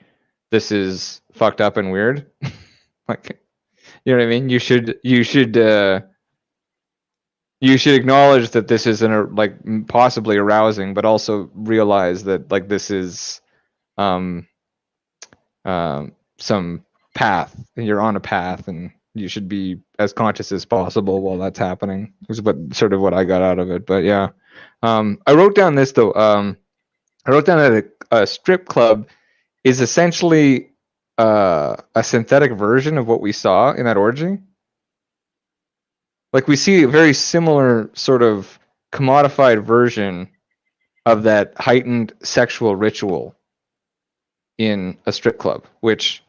this is fucked up and weird. Like, you know what I mean? You should acknowledge that this is like possibly arousing, but also realize that like this is some path. You're on a path, and you should be as conscious as possible while that's happening. Is what I got out of it. But yeah, I wrote down this though. I wrote down that a strip club is essentially a synthetic version of what we saw in that orgy. Like, we see a very similar sort of commodified version of that heightened sexual ritual in a strip club, which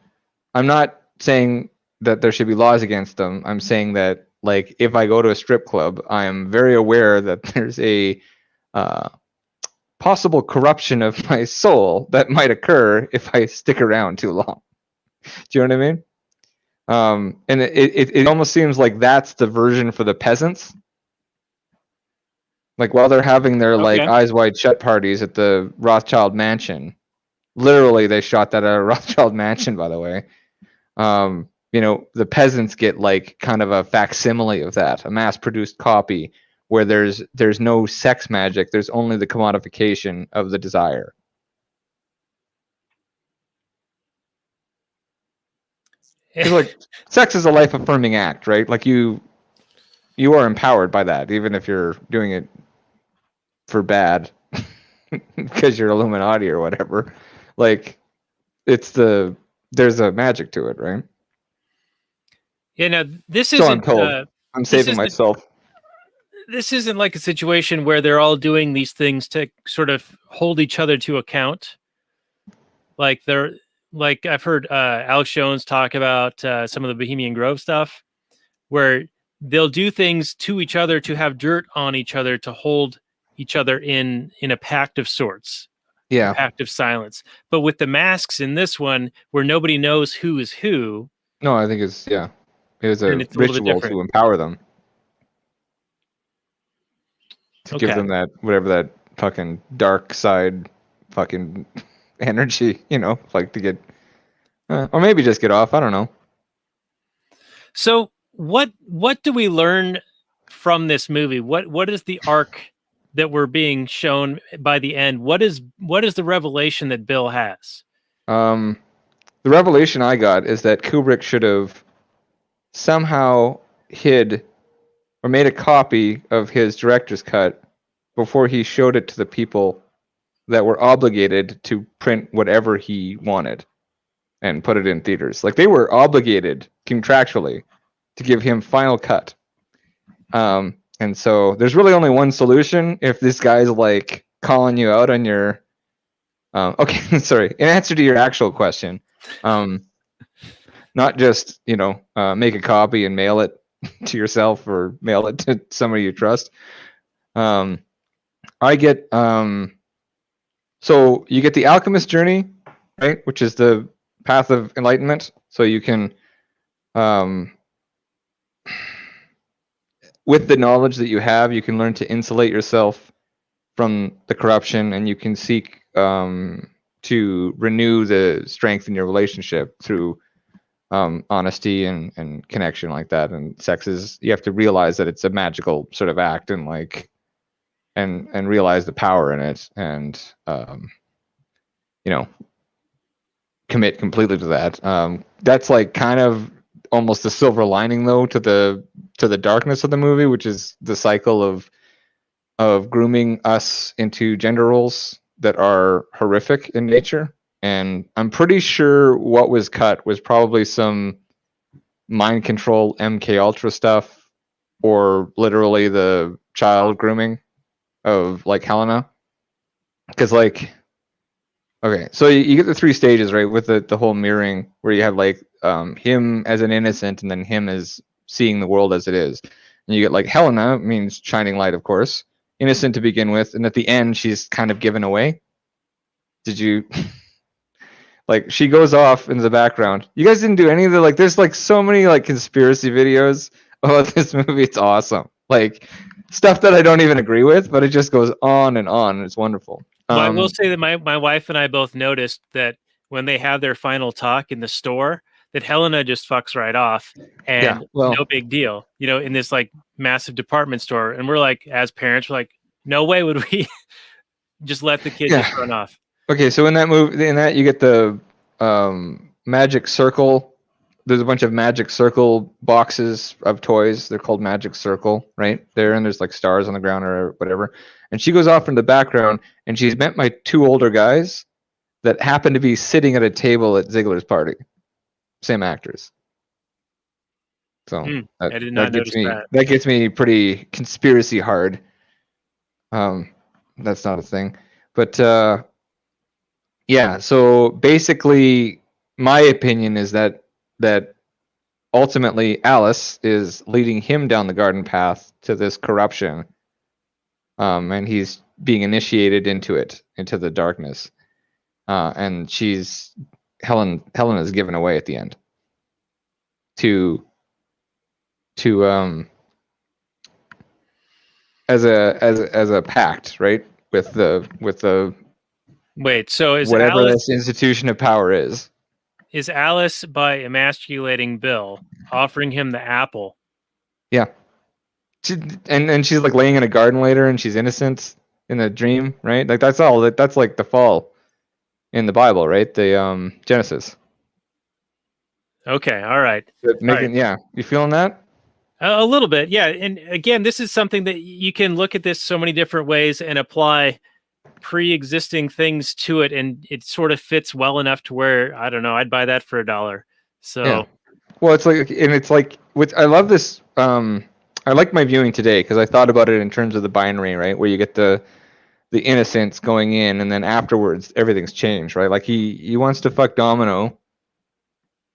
I'm not saying that there should be laws against them. I'm saying that, like, if I go to a strip club, I am very aware that there's a possible corruption of my soul that might occur if I stick around too long. Do you know what I mean? And it almost seems like that's the version for the peasants. Like, while they're having their like eyes wide shut parties at the Rothschild mansion, literally they shot that at a Rothschild mansion, by the way. The peasants get like kind of a facsimile of that, a mass-produced copy where there's no sex magic. There's only the commodification of the desire. Like, sex is a life-affirming act, right? Like, you are empowered by that, even if you're doing it for bad because you're Illuminati or whatever. Like, there's a magic to it, right? Yeah, now this So isn't. I'm told. I'm saving myself. This isn't like a situation where they're all doing these things to sort of hold each other to account. Like I've heard Alex Jones talk about some of the Bohemian Grove stuff, where they'll do things to each other to have dirt on each other, to hold each other in a pact of sorts. Yeah. A pact of silence. But with the masks in this one, where nobody knows who is who. No, I think it was a ritual to empower them. To give them that, whatever that fucking dark side fucking energy, like to get, or maybe just get off. I don't know. So what do we learn from this movie? What is the arc that we're being shown by the end? What is the revelation that Bill has? The revelation I got is that Kubrick should have somehow hid or made a copy of his director's cut before he showed it to the people that were obligated to print whatever he wanted. and put it in theaters. Like they were obligated contractually to give him final cut. And so there's really only one solution if this guy's like calling you out on your okay, sorry. In answer to your actual question, not just, make a copy and mail it to yourself or mail it to somebody you trust. I get so you get the alchemist journey, right, which is the path of enlightenment. So you can with the knowledge that you have, you can learn to insulate yourself from the corruption, and you can seek to renew the strength in your relationship through honesty and connection like that. And sex is, you have to realize that it's a magical sort of act, and like and realize the power in it, and commit completely to that. That's like kind of almost the silver lining though to the darkness of the movie, which is the cycle of grooming us into gender roles that are horrific in nature. And I'm pretty sure what was cut was probably some mind control MK Ultra stuff, or literally the child grooming of like Helena. Because like, okay, so you get the 3 stages, right, with the whole mirroring, where you have like him as an innocent, and then him as seeing the world as it is. And you get like Helena, means shining light, of course, innocent to begin with, and at the end she's kind of given away. Did you like, she goes off in the background? You guys didn't do any of the, like, there's like so many like conspiracy videos about this movie. It's awesome, like stuff that I don't even agree with, but it just goes on and on, and it's wonderful. Well, I will say that my wife and I both noticed that when they have their final talk in the store, that Helena just fucks right off, and no big deal, in this like massive department store. And we're like, as parents, we're like, no way would we just let the kid just run off. Okay, so in that movie, you get the magic circle. There's a bunch of magic circle boxes of toys. They're called Magic Circle, right there, and there's like stars on the ground or whatever. And she goes off in the background, and she's met my 2 older guys that happen to be sitting at a table at Ziegler's party. Same actors. So I did not notice that. That gets me pretty conspiracy hard. That's not a thing, but yeah. So basically, my opinion is that ultimately Alice is leading him down the garden path to this corruption, and he's being initiated into the darkness, and Helen is given away at the end to as a pact, right, with the wait, so is whatever Alice, this institution of power is Alice, by emasculating Bill, offering him the apple? Yeah. And she's like laying in a garden later, and she's innocent in a dream, right? Like that's like the fall in the Bible, right? The Genesis. Okay, all right. Yeah, you feeling that? A little bit, yeah. And again, this is something that you can look at this so many different ways and apply pre-existing things to it, and it sort of fits well enough to where, I don't know, I'd buy that for $1. So, yeah. Well, it's like I love this. I like my viewing today because I thought about it in terms of the binary, right, where you get the innocence going in, and then afterwards everything's changed, right? Like he wants to fuck Domino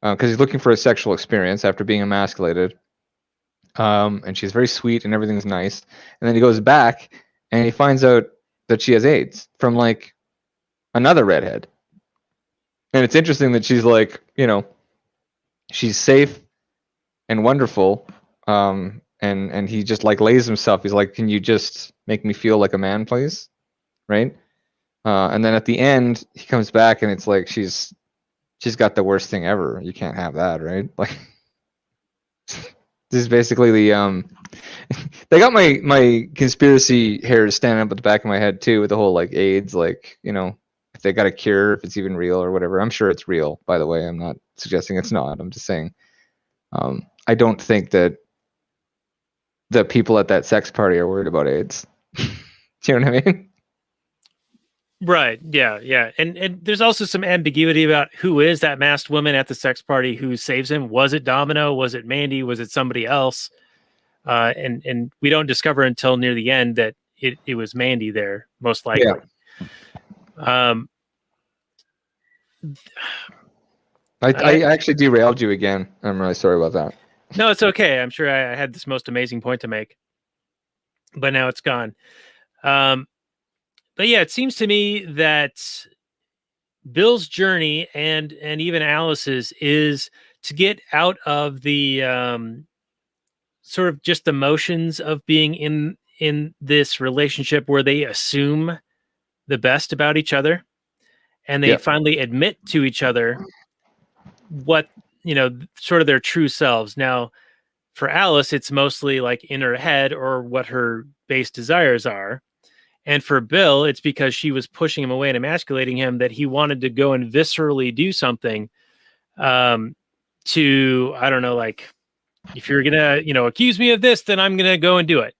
because he's looking for a sexual experience after being emasculated. And she's very sweet and everything's nice. And then he goes back and he finds out that she has AIDS from like another redhead. And it's interesting that she's like, she's safe and wonderful. And he just like lays himself. He's like, can you just make me feel like a man, please? Right? And then at the end he comes back and it's like she's got the worst thing ever. You can't have that, right? Like this is basically the they got my conspiracy hairs standing up at the back of my head too, with the whole like AIDS, like, if they got a cure, if it's even real or whatever. I'm sure it's real, by the way. I'm not suggesting it's not. I'm just saying I don't think that the people at that sex party are worried about AIDS. Do you know what I mean? Right. Yeah. Yeah. And there's also some ambiguity about who is that masked woman at the sex party who saves him. Was it Domino? Was it Mandy? Was it somebody else? And we don't discover until near the end that it was Mandy there, most likely. Um, I actually derailed you again. I'm really sorry about that. no, it's okay. I'm sure I had this most amazing point to make, but now it's gone. But yeah, it seems to me that Bill's journey and even Alice's is to get out of the sort of just emotions of being in this relationship where they assume the best about each other, and they finally admit to each other what, sort of their true selves. Now, for Alice, it's mostly like in her head or what her base desires are. And for Bill, it's because she was pushing him away and emasculating him that he wanted to go and viscerally do something to, I don't know, like, if you're going to, accuse me of this, then I'm going to go and do it.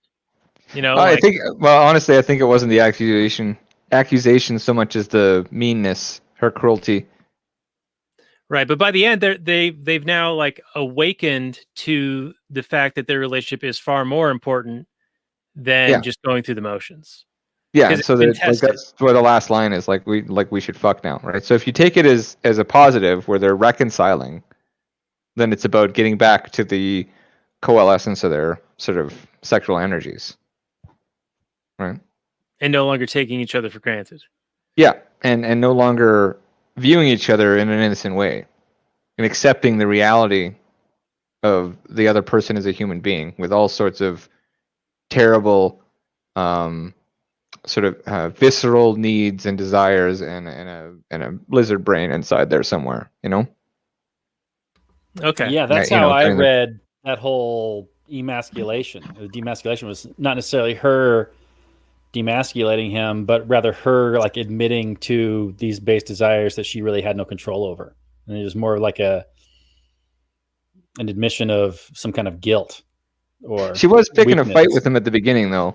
I think, well, honestly, I think it wasn't the accusation so much as the meanness, her cruelty. Right. But by the end, they've now like awakened to the fact that their relationship is far more important than just going through the motions. Yeah, so that's where the last line is, like we should fuck now, right? So if you take it as a positive where they're reconciling, then it's about getting back to the coalescence of their sort of sexual energies, right? And no longer taking each other for granted. Yeah, and no longer viewing each other in an innocent way, and accepting the reality of the other person as a human being with all sorts of terrible sort of visceral needs and desires and a lizard brain inside there somewhere, Okay. Yeah, that's how I read that whole emasculation. The demasculation was not necessarily her demasculating him, but rather her like admitting to these base desires that she really had no control over. And it was more like an admission of some kind of guilt. Or she was picking weakness. A fight with him at the beginning, though.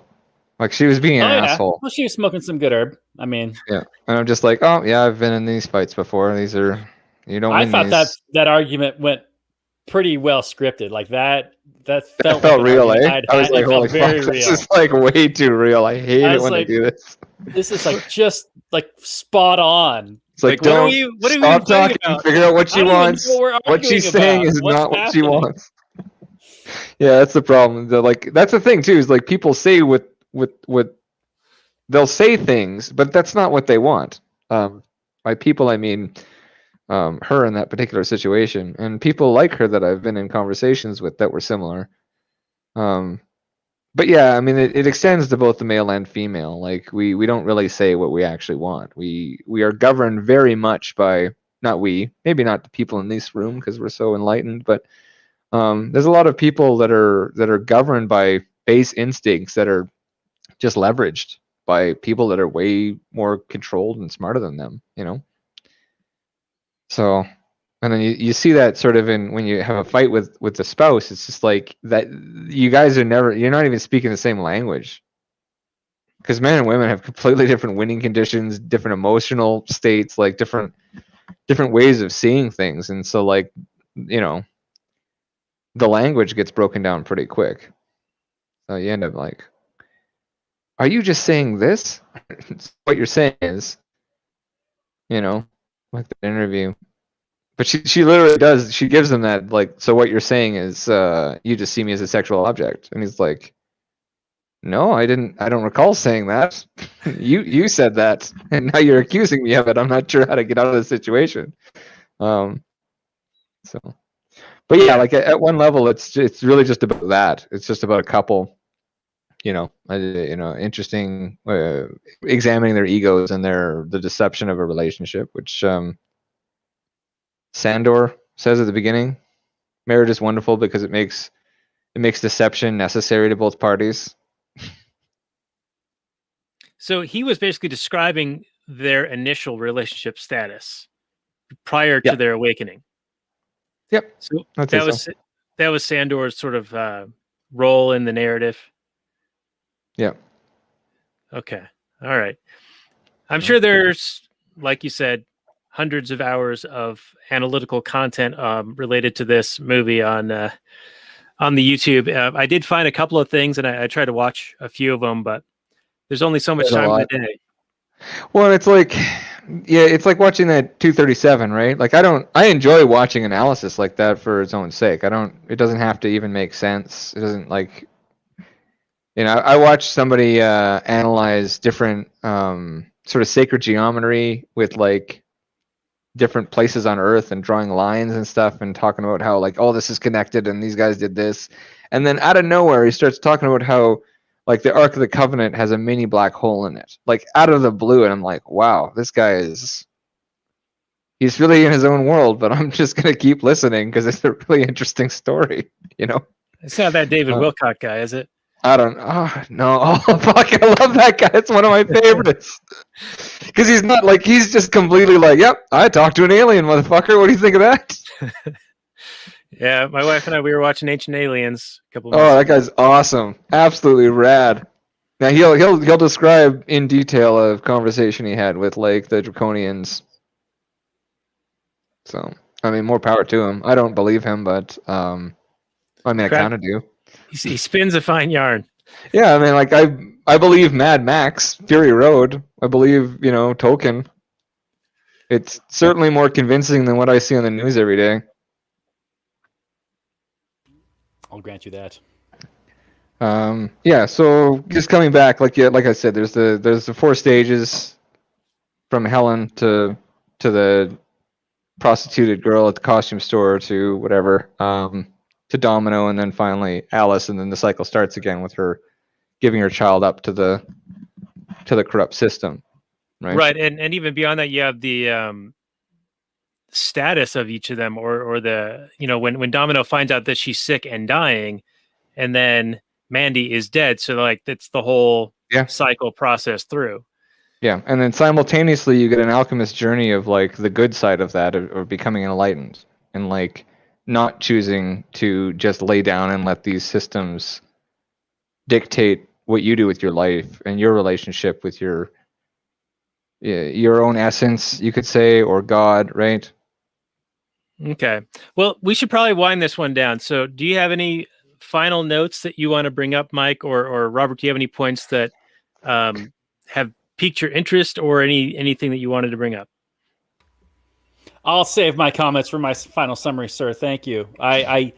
Like, she was being an asshole. Well, she was smoking some good herb. I mean, yeah. And I'm just like, oh yeah, I've been in these fights before. These are, you don't. I thought that argument went pretty well scripted. Like that felt like real. I was like, holy fuck, this is like way too real. I hate it when they do this. This is like just like spot on. It's like, don't stop talking. Figure out what she wants. What she's saying is not what she wants. Yeah, that's the problem. That's the thing too. Is like people say what they'll say things, but that's not what they want. By people, I mean her in that particular situation, and people like her that I've been in conversations with that were similar. But yeah, I mean, it extends to both the male and female. Like we don't really say what we actually want. We are governed very much by, maybe not the people in this room because we're so enlightened, but there's a lot of people that are governed by base instincts that are just leveraged by people that are way more controlled and smarter than them, So, and then you see that sort of when you have a fight with the spouse. It's just like that you guys you're not even speaking the same language, because men and women have completely different winning conditions, different emotional states, like different ways of seeing things. And so like, the language gets broken down pretty quick. So you end up like, are you just saying this? What you're saying is, like the interview. But she literally does. She gives him that, like, so what you're saying is you just see me as a sexual object. And he's like, no, I didn't. I don't recall saying that. you said that, and now you're accusing me of it. I'm not sure how to get out of the situation. So, but yeah, like at one level, it's really just about that. It's just about a couple, interesting, examining their egos and the deception of a relationship, which Sandor says at the beginning, marriage is wonderful because it makes deception necessary to both parties. So he was basically describing their initial relationship status prior to their awakening. Yep. So that was Sandor's sort of role in the narrative. Yeah. Okay. All right. I'm sure there's, like you said, hundreds of hours of analytical content related to this movie on the YouTube. I did find a couple of things, and I tried to watch a few of them, but there's only so much There's a time in lot. the day. Well, it's like, yeah, it's like watching that 237, right? Like I enjoy watching analysis like that for its own sake. It doesn't have to even make sense. It doesn't like, I watched somebody analyze different sort of sacred geometry with like different places on Earth and drawing lines and stuff and talking about how like, oh, this is connected and these guys did this. And then out of nowhere, he starts talking about how like the Ark of the Covenant has a mini black hole in it, like out of the blue. And I'm like, wow, this guy he's really in his own world, but I'm just going to keep listening because it's a really interesting story, It's not that David Wilcock guy, is it? I don't. Oh no! Oh fuck! I love that guy. It's one of my favorites. Because he's not like he's just completely like, yep. I talked to an alien, motherfucker. What do you think of that? Yeah, my wife and I, we were watching Ancient Aliens a couple of Oh, months that guy's awesome. Absolutely rad. Now he'll describe in detail a conversation he had with like the Draconians. So I mean, more power to him. I don't believe him, but I mean, I kind of do. He spins a fine yarn. Yeah, I mean, like I believe Mad Max, Fury Road. I believe Tolkien. It's certainly more convincing than what I see on the news every day. I'll grant you that. Yeah. So just coming back, like I said, there's the 4 stages, from Helen to the prostituted girl at the costume store to whatever. To Domino, and then finally Alice, and then the cycle starts again with her giving her child up to the corrupt system, right? Right, and even beyond that, you have the status of each of them, or the when Domino finds out that she's sick and dying, and then Mandy is dead, so like that's the whole cycle process through. Yeah, and then simultaneously you get an alchemist journey of like the good side of that, or becoming enlightened, and like not choosing to just lay down and let these systems dictate what you do with your life and your relationship with your own essence, you could say, or God, right? Okay. Well, we should probably wind this one down. So do you have any final notes that you want to bring up, Mike, or Robert? Do you have any points that have piqued your interest, or anything that you wanted to bring up? I'll save my comments for my final summary, sir. Thank you. I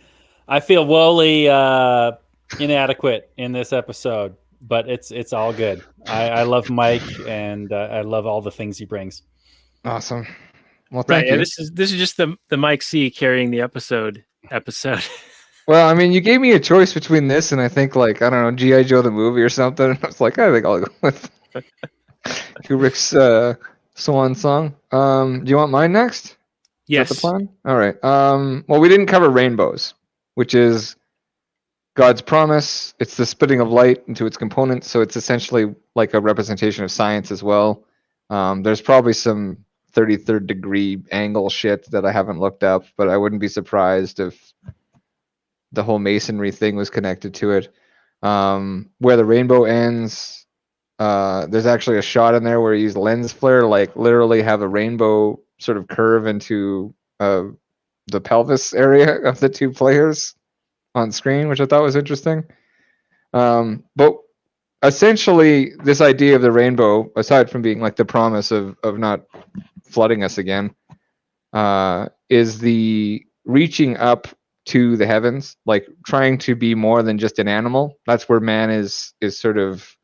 feel woefully inadequate in this episode, but it's all good. I love Mike, and I love all the things he brings. Awesome. Well, thank you. Yeah, this is just the Mike C carrying the episode. Well, I mean, you gave me a choice between this and I think like, I don't know, G.I. Joe the movie or something. I was like, I think I'll go with Kubrick's Swan Song. Do you want mine next? Yes. Is that the plan? All right. Well, we didn't cover rainbows, which is God's promise. It's the splitting of light into its components, so it's essentially like a representation of science as well. There's probably some 33rd degree angle shit that I haven't looked up, but I wouldn't be surprised if the whole masonry thing was connected to it. Where the rainbow ends, there's actually a shot in there where he used lens flare, like literally have a rainbow sort of curve into the pelvis area of the two players on screen, which I thought was interesting. But essentially, this idea of the rainbow, aside from being like the promise of not flooding us again, is the reaching up to the heavens, like trying to be more than just an animal. That's where man is sort of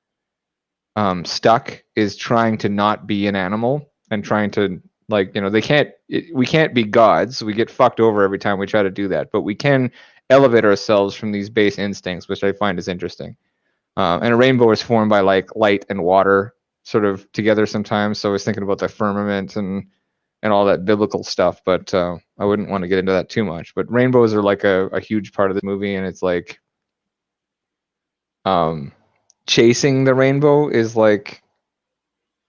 stuck, is trying to not be an animal and trying to, like, we can't be gods. We get fucked over every time we try to do that, but we can elevate ourselves from these base instincts, which I find is interesting. And a rainbow is formed by like light and water sort of together sometimes. So I was thinking about the firmament and all that biblical stuff, but I wouldn't want to get into that too much. But rainbows are like a huge part of the movie, and it's like chasing the rainbow is like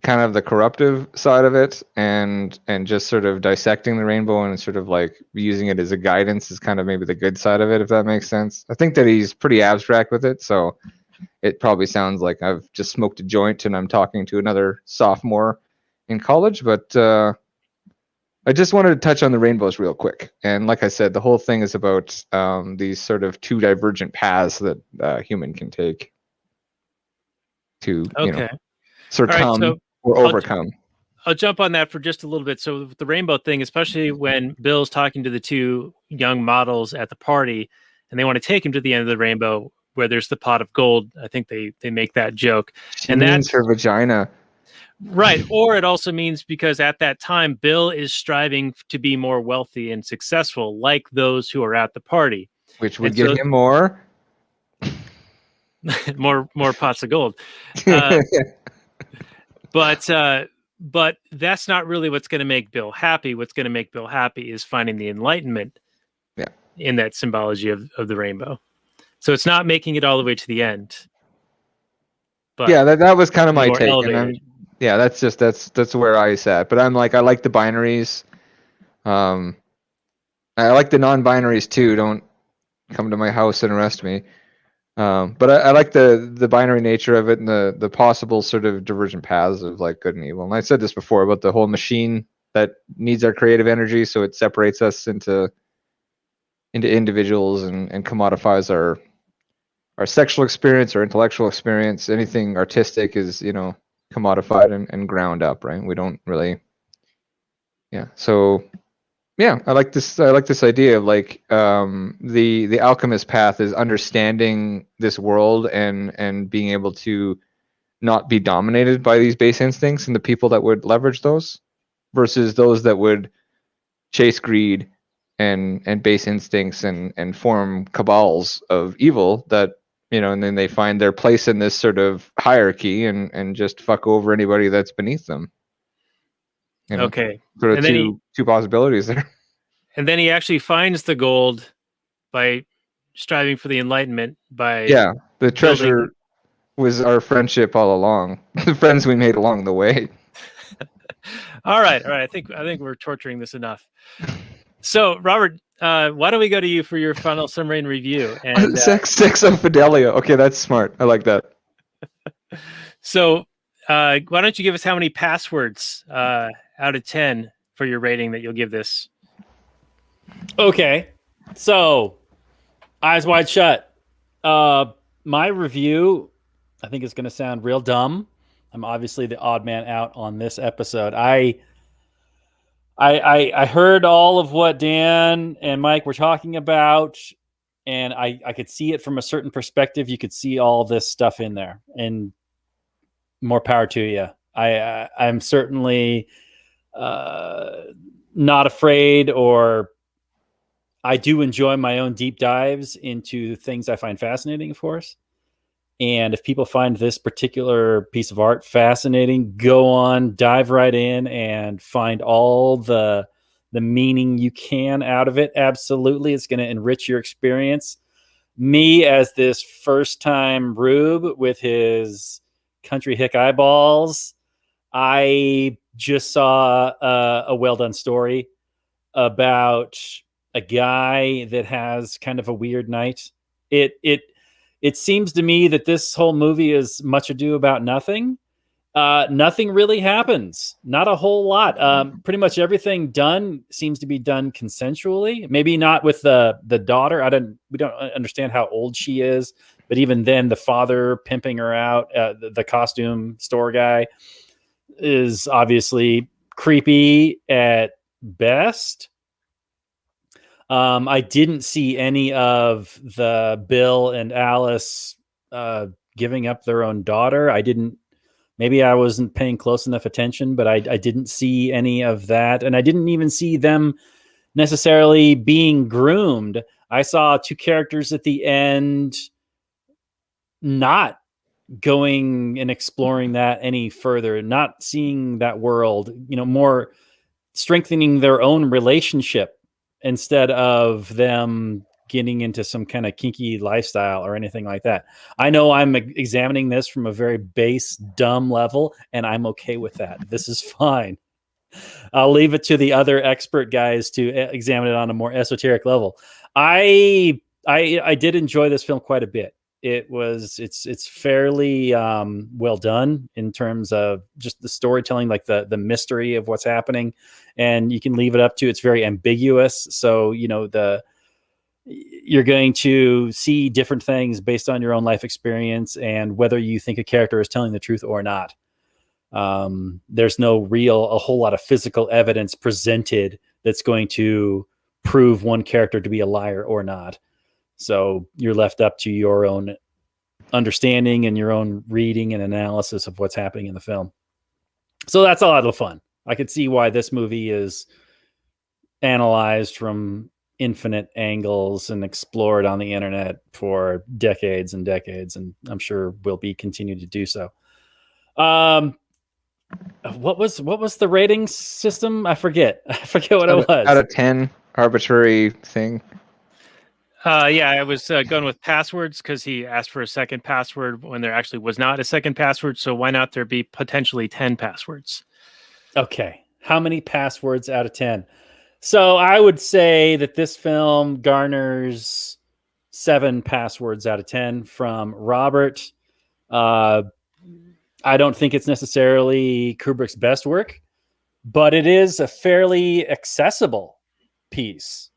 kind of the corruptive side of it, and just sort of dissecting the rainbow and sort of like using it as a guidance is kind of maybe the good side of it, if that makes sense. I think that he's pretty abstract with it, so it probably sounds like I've just smoked a joint and I'm talking to another sophomore in college, but I just wanted to touch on the rainbows real quick. And like I said, the whole thing is about these sort of two divergent paths that a human can take to, succumb or overcome. I'll jump on that for just a little bit. So the rainbow thing, especially when Bill's talking to the two young models at the party and they want to take him to the end of the rainbow where there's the pot of gold. I think they make that joke. She means her vagina. Right. Or it also means because at that time, Bill is striving to be more wealthy and successful like those who are at the party. Which would give him more... more pots of gold. But that's not really what's going to make Bill happy. What's going to make Bill happy is finding the enlightenment in that symbology of the rainbow. So it's not making it all the way to the end. But that was kind of my take. And that's where I sat. But I'm like, I like the binaries. I like the non-binaries too. Don't come to my house and arrest me. But I like the binary nature of it and the possible sort of divergent paths of like good and evil. And I said this before about the whole machine that needs our creative energy, so it separates us into individuals and commodifies our sexual experience, our intellectual experience. Anything artistic is commodified and ground up, right? We don't really, So I like this idea of like the alchemist path is understanding this world and being able to not be dominated by these base instincts and the people that would leverage those versus those that would chase greed and base instincts and form cabals of evil that and then they find their place in this sort of hierarchy and just fuck over anybody that's beneath them. Okay. Sort of two possibilities there. And then he actually finds the gold by striving for the enlightenment. The treasure was our friendship all along. The friends we made along the way. All right. I think we're torturing this enough. So, Robert, why don't we go to you for your final summary and review? And sex of Fidelia. Okay, that's smart. I like that. So, why don't you give us how many passwords out of 10 for your rating that you'll give this? Okay, so Eyes Wide Shut. My review, I think it's going to sound real dumb. I'm obviously the odd man out on this episode. I heard all of what Dan and Mike were talking about, and I could see it from a certain perspective. You could see all this stuff in there, and more power to you. I'm certainly not afraid, or I do enjoy my own deep dives into things I find fascinating, of course. And if people find this particular piece of art fascinating, go on, dive right in and find all the meaning you can out of it. Absolutely. It's going to enrich your experience. Me as this first time Rube with his country hick eyeballs, I just saw a well done story about a guy that has kind of a weird night. It seems to me that this whole movie is much ado about nothing. Nothing really happens. Not a whole lot. Pretty much everything done seems to be done consensually. Maybe not with the daughter. We don't understand how old she is, but even then, the father pimping her out, the costume store guy, is obviously creepy at best. I didn't see any of the Bill and Alice giving up their own daughter. Maybe I wasn't paying close enough attention, but I didn't see any of that. And I didn't even see them necessarily being groomed. I saw two characters at the end not going and exploring that any further, not seeing that world, more strengthening their own relationship instead of them getting into some kind of kinky lifestyle or anything like that. I know I'm examining this from a very base, dumb level, and I'm okay with that. This is fine. I'll leave it to the other expert guys to examine it on a more esoteric level. I did enjoy this film quite a bit. It's fairly well done in terms of just the storytelling, like the mystery of what's happening, and you can leave it up to, it's very ambiguous. So, you're going to see different things based on your own life experience and whether you think a character is telling the truth or not. There's no a whole lot of physical evidence presented that's going to prove one character to be a liar or not. So you're left up to your own understanding and your own reading and analysis of what's happening in the film. So that's a lot of fun. I could see why this movie is analyzed from infinite angles and explored on the internet for decades and decades, and I'm sure will be continued to do so. What was the rating system? I forget what it was. Out of 10, arbitrary thing. I was going with passwords because he asked for a second password when there actually was not a second password. So why not there be potentially 10 passwords? Okay. How many passwords out of 10? So I would say that this film garners 7 passwords out of 10 from Robert. I don't think it's necessarily Kubrick's best work, but it is a fairly accessible piece.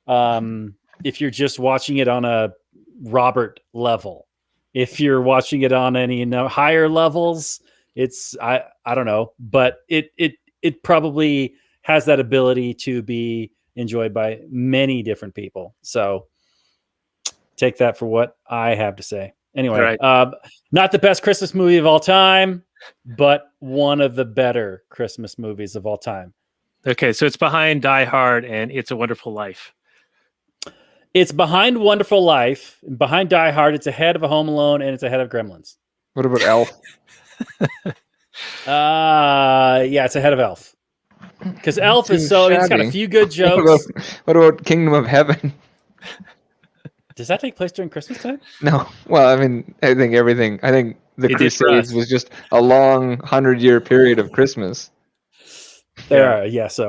If you're just watching it on a Robert level, if you're watching it on any higher levels, it's I don't know, but it probably has that ability to be enjoyed by many different people. So take that for what I have to say. Anyway, right. Not the best Christmas movie of all time, but one of the better Christmas movies of all time. Okay, so it's behind Die Hard and It's a Wonderful Life. It's behind Wonderful Life, behind Die Hard. It's ahead of A Home Alone, and it's ahead of Gremlins. What about Elf? Yeah, it's ahead of Elf. Because Elf is it's got a few good jokes. What about Kingdom of Heaven? Does that take place during Christmas time? No. Well, I mean, I think the Crusades was just a long 100-year period of Christmas. So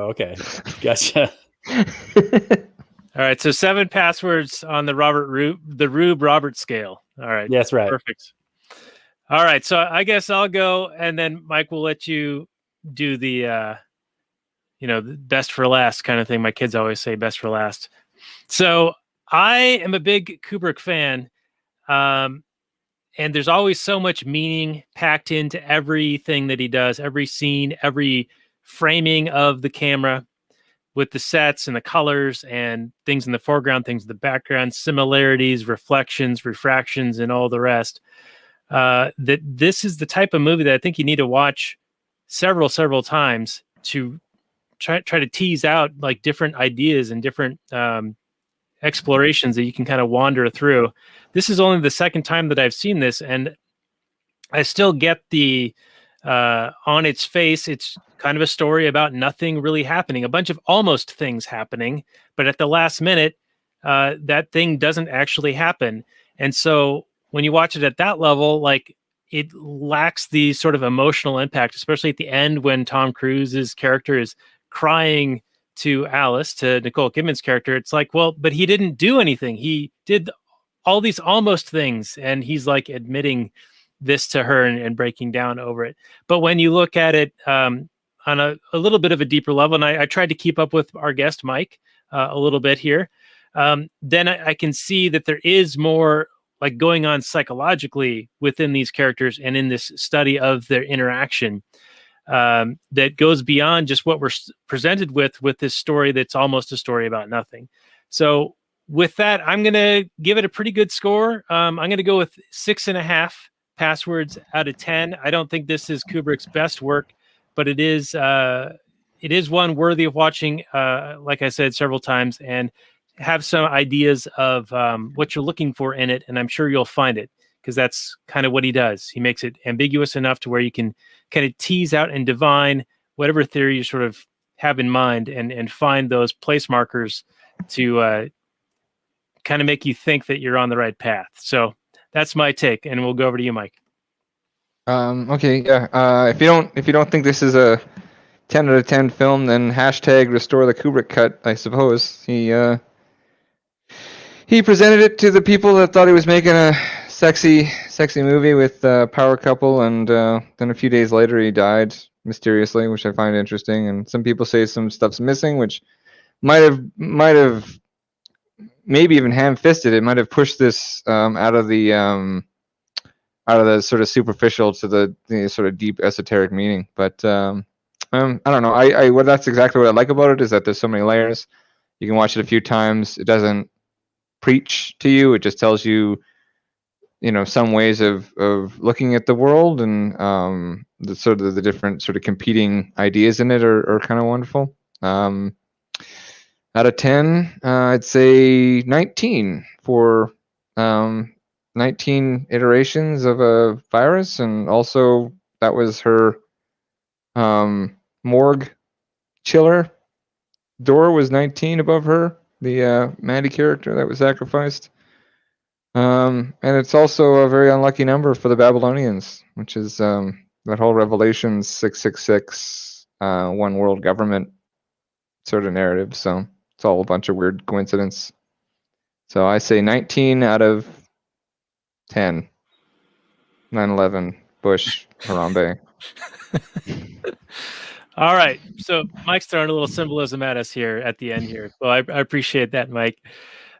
okay. Gotcha. All right, so 7 passwords on the Rube Robert scale. All right. That's right. Perfect. All right, so I guess I'll go, and then Mike will let you do the the best for last kind of thing. My kids always say best for last. So I am a big Kubrick fan, and there's always so much meaning packed into everything that he does, every scene, every framing of the camera with the sets and the colors and things in the foreground, things in the background, similarities, reflections, refractions, and all the rest. That this is the type of movie that I think you need to watch several times to try to tease out like different ideas and different explorations that you can kind of wander through. This is only the second time that I've seen this, and I still get the on its face, it's kind of a story about nothing really happening, a bunch of almost things happening, but at the last minute, that thing doesn't actually happen. And so when you watch it at that level, like it lacks the sort of emotional impact, especially at the end when Tom Cruise's character is crying to Alice, to Nicole Kidman's character. It's like, well, but he didn't do anything. He did all these almost things, and he's like admitting this to her and breaking down over it. But when you look at it on a little bit of a deeper level, and I tried to keep up with our guest Mike a little bit here, then I can see that there is more like going on psychologically within these characters and in this study of their interaction that goes beyond just what we're presented with this story that's almost a story about nothing. So with that, I'm going to give it a pretty good score. I'm going to go with 6.5 passwords out of 10. I don't think this is Kubrick's best work, but it is one worthy of watching, like I said several times, and have some ideas of what you're looking for in it, and I'm sure you'll find it, because that's kind of what he does. He makes it ambiguous enough to where you can kind of tease out and divine whatever theory you sort of have in mind and find those place markers to kind of make you think that you're on the right path. So that's my take, and we'll go over to you, Mike. Okay, yeah. If you don't think this is a 10 out of 10 film, then hashtag restore the Kubrick cut, I suppose. He presented it to the people that thought he was making a sexy movie with a power couple, and then a few days later he died mysteriously, which I find interesting. And some people say some stuff's missing, which might have maybe even ham-fisted it. Might have pushed this out of the sort of superficial to the sort of deep esoteric meaning. But I don't know. Well, that's exactly what I like about it, is that there's so many layers. You can watch it a few times. It doesn't preach to you. It just tells you, some ways of looking at the world, and the different sort of competing ideas in it are kind of wonderful. Out of 10, I'd say 19 for 19 iterations of a virus, and also that was her morgue chiller door was 19 above her, the Mandy character that was sacrificed. And it's also a very unlucky number for the Babylonians, which is that whole Revelations 666 one world government sort of narrative. So it's all a bunch of weird coincidence. So I say 19 out of 10. 9/11, Bush, Harambe. All right. So Mike's throwing a little symbolism at us here at the end here. Well, I appreciate that, Mike.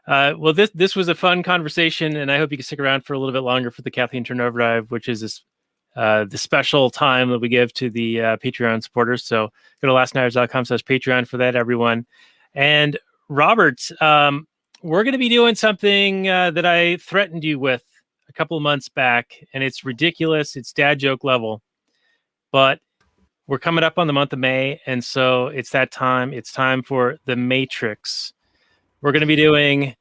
Well, this was a fun conversation, and I hope you can stick around for a little bit longer for the Kathleen Turner Overdrive, which is this the special time that we give to the Patreon supporters. So go to lastnighters.com/Patreon for that, everyone. And Robert, we're going to be doing something that I threatened you with a couple of months back, and it's ridiculous. It's dad joke level, but we're coming up on the month of May, and so it's that time. It's time for the May-trix. We're going to be doing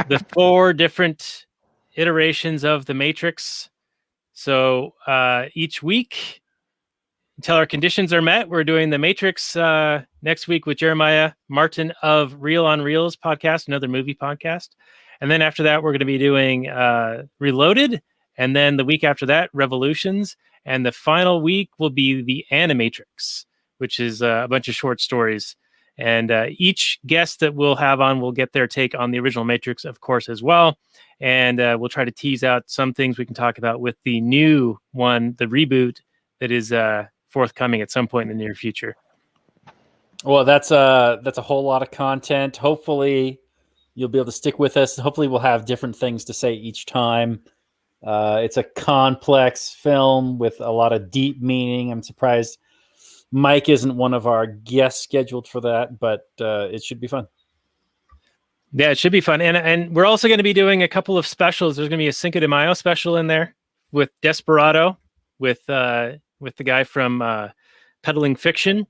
the 4 different iterations of the May-trix. So each week, until our conditions are met, we're doing the May-trix next week with Jeremiah Martin of Reel on Reels podcast, another movie podcast. And then after that, we're going to be doing Reloaded. And then the week after that, Revolutions. And the final week will be the AniMatrix, which is a bunch of short stories. And each guest that we'll have on will get their take on the original Matrix, of course, as well. And we'll try to tease out some things we can talk about with the new one, the reboot that is forthcoming at some point in the near future. Well, that's a whole lot of content. Hopefully, you'll be able to stick with us. Hopefully, we'll have different things to say each time. It's a complex film with a lot of deep meaning. I'm surprised Mike isn't one of our guests scheduled for that, but it should be fun. Yeah, it should be fun. And we're also going to be doing a couple of specials. There's going to be a Cinco de Mayo special in there with Desperado, with the guy from Peddling Fiction,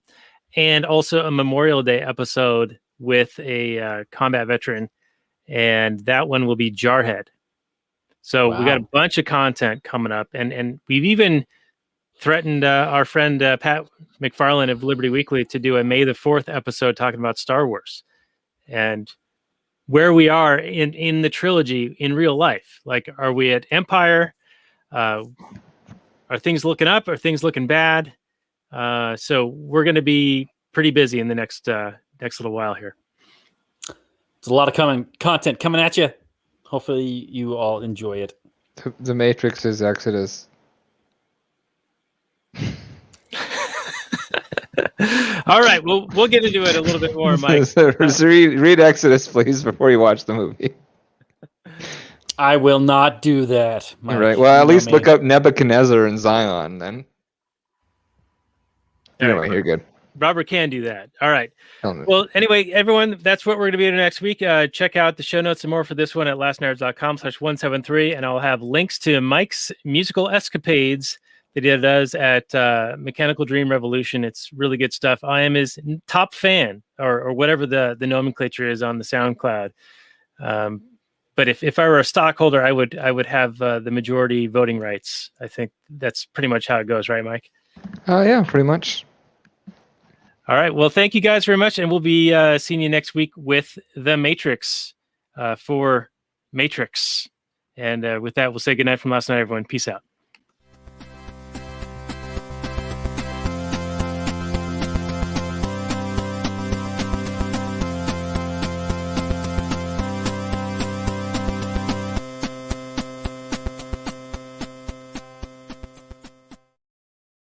and also a Memorial Day episode with a combat veteran. And that one will be Jarhead. So we got a bunch of content coming up. And we've even threatened our friend Pat McFarlane of Liberty Weekly to do a May the 4th episode talking about Star Wars and where we are in the trilogy in real life. Like, are we at Empire? Are things looking up? Are things looking bad? So we're going to be pretty busy in the next little while here. It's a lot of content coming at you. Hopefully you all enjoy it. The Matrix is Exodus. All right, we'll get into it a little bit more, Mike. So read Exodus, please, before you watch the movie. I will not do that, Mike. All right. Well, at least look up Nebuchadnezzar and Zion, then. Anyway, you're good. Robert can do that. All right. Well, anyway, everyone, that's what we're going to be doing next week. Check out the show notes and more for this one at lastnerds.com/173, and I'll have links to Mike's musical escapades that he does at Mechanical Dream Revolution. It's really good stuff. I am his top fan, or whatever the nomenclature is on the SoundCloud. But if I were a stockholder, I would have the majority voting rights. I think that's pretty much how it goes, right, Mike? Yeah, pretty much. All right. Well, thank you guys very much, and we'll be seeing you next week with the Matrix for Matrix. And with that, we'll say goodnight from last night, everyone. Peace out.